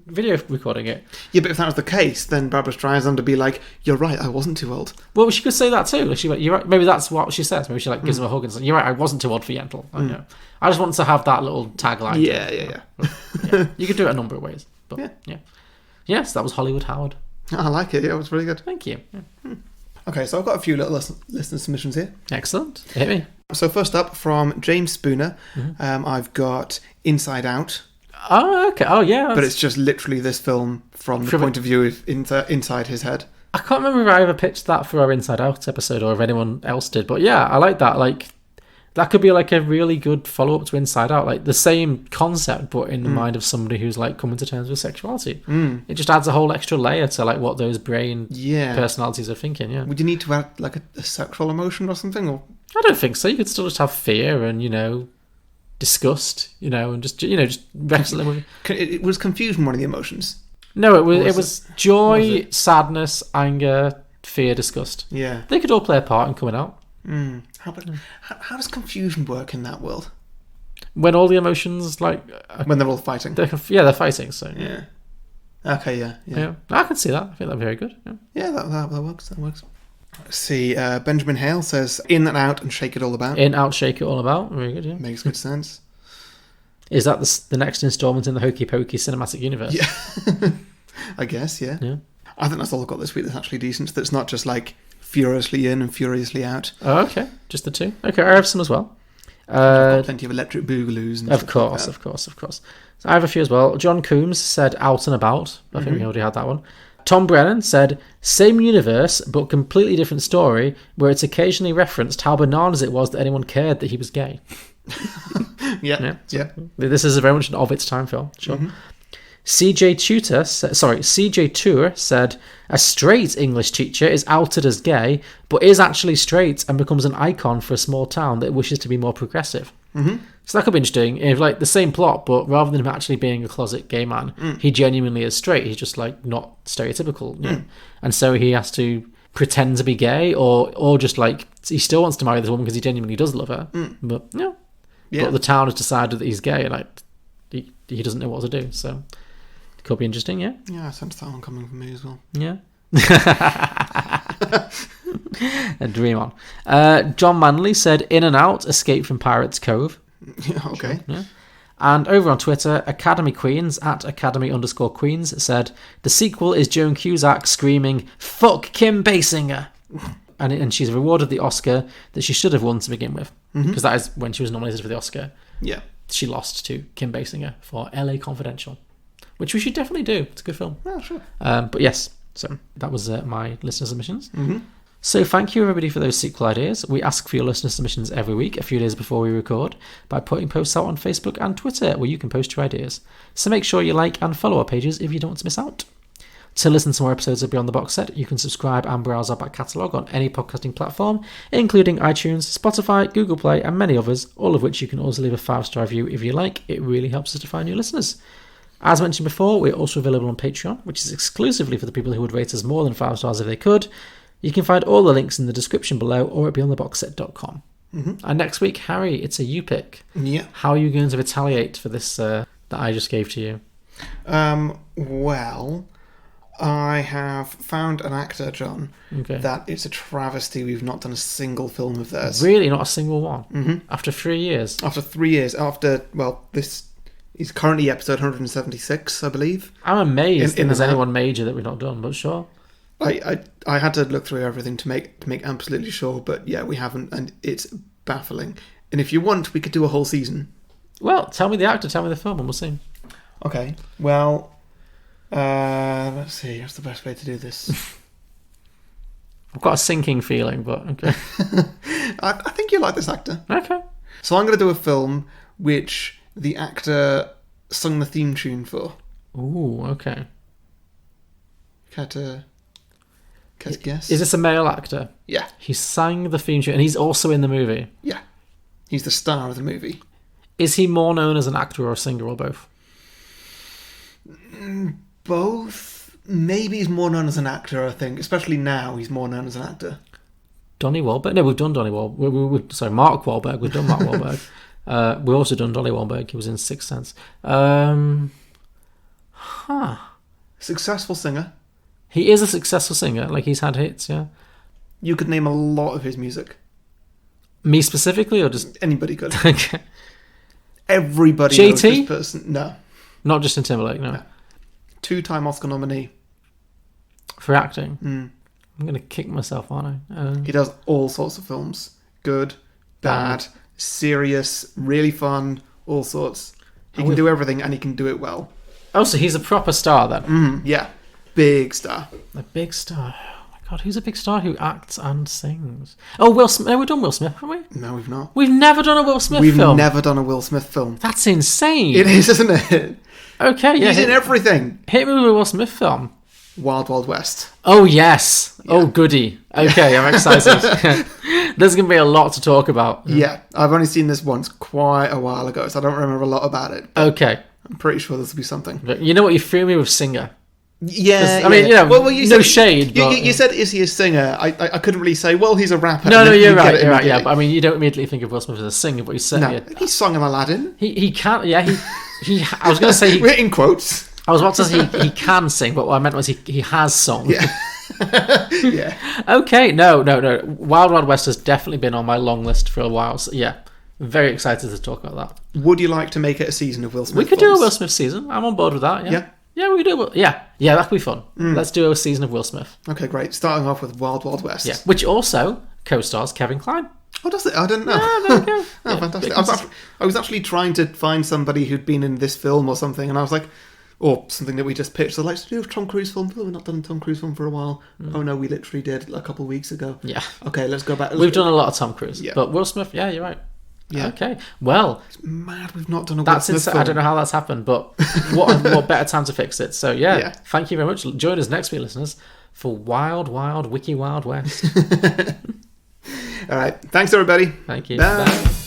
video recording it. Yeah, but if that was the case, then Barbra Streisand would be like, you're right, I wasn't too old. Well, she could say that too. She went, you're right. Maybe that's what she says. Maybe she gives him a hug and says, you're right, I wasn't too old for Yentl. I just want to have that little tagline. Yeah. You could do it a number of ways. But yeah. Yes, that was Hollywood Howard. I like it. Yeah, it was really good. Thank you. Yeah. Okay, so I've got a few little listener submissions here. Excellent. Hit me. So first up, from James Spooner, I've got Inside Out. Oh, okay. Oh, yeah. But it's just literally this film from the point of view of inside his head. I can't remember if I ever pitched that for our Inside Out episode or if anyone else did. But yeah, I like that. That could be a really good follow-up to Inside Out. The same concept, but in the mind of somebody who's coming to terms with sexuality. It just adds a whole extra layer to what those brain personalities are thinking, yeah. Would you need to add a sexual emotion or something? Or I don't think so. You could still just have fear and, disgust, and just wrestling with it. Was confusion one of the emotions? No, it was joy, sadness, anger, fear, disgust. Yeah. They could all play a part in coming out. How does confusion work in that world? When all the emotions, when they're all fighting? They're fighting, so... Yeah. Okay, yeah. I can see that. I think that'd be very good. Yeah, that works. That works. Let's see, Benjamin Hale says, In and Out and Shake It All About. In, Out, Shake It All About. Very good, yeah. Makes good sense. Is that the next installment in the Hokey Pokey cinematic universe? Yeah. I guess, yeah. I think that's all I've got this week that's actually decent. That's not just furiously in and furiously out. Oh, okay. Just the two. Okay, I have some as well. I've got plenty of electric boogaloos. And of course. So I have a few as well. John Coombs said Out and About. I think we already had that one. Tom Brennan said, same universe, but completely different story, where it's occasionally referenced how bananas it was that anyone cared that he was gay. Yeah. This is very much an of its time film. Sure. CJ Tour said, a straight English teacher is outed as gay, but is actually straight and becomes an icon for a small town that wishes to be more progressive. So that could be interesting. If the same plot, but rather than him actually being a closet gay man, he genuinely is straight. He's just not stereotypical. And so he has to pretend to be gay, or just he still wants to marry this woman because he genuinely does love her. But but the town has decided that he's gay, and he doesn't know what to do. So it could be interesting, yeah. Yeah, I sense that one coming from me as well. Yeah. A dream on. John Manley said, In and Out, Escape from Pirates Cove. Yeah, okay. Sure, yeah. And over on Twitter, Academy Queens at Academy_Queens said, the sequel is Joan Cusack screaming, fuck Kim Basinger. And she's rewarded the Oscar that she should have won to begin with. Because that is when she was nominated for the Oscar. Yeah. She lost to Kim Basinger for LA Confidential, which we should definitely do. It's a good film. Yeah, sure. But yes, so that was my listener submissions. So thank you everybody for those sequel ideas. We ask for your listener submissions every week, a few days before we record, by putting posts out on Facebook and Twitter where you can post your ideas. So make sure you like and follow our pages if you don't want to miss out. To listen to more episodes of Beyond the Box Set, you can subscribe and browse our back catalogue on any podcasting platform, including iTunes, Spotify, Google Play, and many others, all of which you can also leave a 5-star review if you like. It really helps us to find new listeners. As mentioned before, we're also available on Patreon, which is exclusively for the people who would rate us more than 5 stars if they could. You can find all the links in the description below or at beyondtheboxset.com. And next week, Harry, it's a you pick. Yeah. How are you going to retaliate for this that I just gave to you? Well, I have found an actor, John, that it's a travesty we've not done a single film of theirs. Really? Not a single one? Mm-hmm. After 3 years? After 3 years. This is currently episode 176, I believe. I'm amazed if there's anyone major that we've not done, but sure. I had to look through everything to make absolutely sure, but yeah, we haven't, and it's baffling. And if you want, we could do a whole season. Well, tell me the actor, tell me the film, and we'll see. Okay, well, let's see, what's the best way to do this? I've got a sinking feeling, but okay. I think you like this actor. Okay. So I'm going to do a film which the actor sung the theme tune for. Ooh, okay. Care to guess? Is this a male actor? Yeah. He sang the theme tune, and he's also in the movie? Yeah. He's the star of the movie. Is he more known as an actor or a singer or both? Both. Maybe he's more known as an actor, I think. Especially now, he's more known as an actor. Donnie Wahlberg? No, we've done Donnie Wahlberg. Sorry, Mark Wahlberg. We've done Mark Wahlberg. We've also done Donnie Wahlberg. He was in Sixth Sense. Successful singer. He is a successful singer. Like, he's had hits, yeah. You could name a lot of his music. Me specifically, or just... Anybody could. Okay. Everybody knows this person. No. Not Justin Timberlake, no. 2-time Oscar nominee. For acting? I'm going to kick myself, aren't I? He does all sorts of films. Good, bad, serious, really fun, all sorts. He can do everything, and he can do it well. Oh, so he's a proper star, then? Yeah. Big star. A big star. Oh, my God. Who's a big star who acts and sings? Oh, Will Smith. No, we've done Will Smith, haven't we? No, we've not. We've never done a Will Smith film. We've never done a Will Smith film. That's insane. It is, isn't it? Okay, yeah. He's in everything. Hit me with a Will Smith film. Wild Wild West. Oh, yes. Yeah. Oh, goody. Okay, I'm excited. There's going to be a lot to talk about. Yeah, I've only seen this once quite a while ago, so I don't remember a lot about it. Okay. I'm pretty sure this will be something. But you know what? You threw me with singer. Yeah, I mean, you know, well, you no said, shade. You said, is he a singer? I couldn't really say, well, he's a rapper. No, you're right, yeah. But I mean, you don't immediately think of Will Smith as a singer, but he's certainly... No, he's sung in Aladdin. He can, yeah, he I was going to say... We're in quotes. I was about to say he can sing, but what I meant was he has sung. Yeah. Yeah. Okay, no. Wild Wild West has definitely been on my long list for a while, so yeah. Very excited to talk about that. Would you like to make it a season of Will Smith We could do a Will Smith season. I'm on board with that, yeah. Yeah, we could do it. Yeah, that could be fun. Let's do a season of Will Smith. Okay, great. Starting off with Wild Wild West. Yeah, which also co-stars Kevin Kline. Oh, does it? I didn't know. Yeah, there we go. Oh, fantastic. I was actually trying to find somebody who'd been in this film or something, and I was like, or something that we just pitched. So, like, to do a Tom Cruise film. We've not done a Tom Cruise film for a while. Oh, no, we literally did a couple of weeks ago. Yeah. Okay, let's go back. We've done a lot of Tom Cruise. Yeah. But Will Smith, yeah, you're right. Yeah. Okay. Well, it's mad we've not done a Will Smith film. I don't know how that's happened, but what better time to fix it? So yeah, thank you very much. Join us next week, listeners, for Wild Wild Wiki Wild West. All right. Thanks, everybody. Thank you. Bye.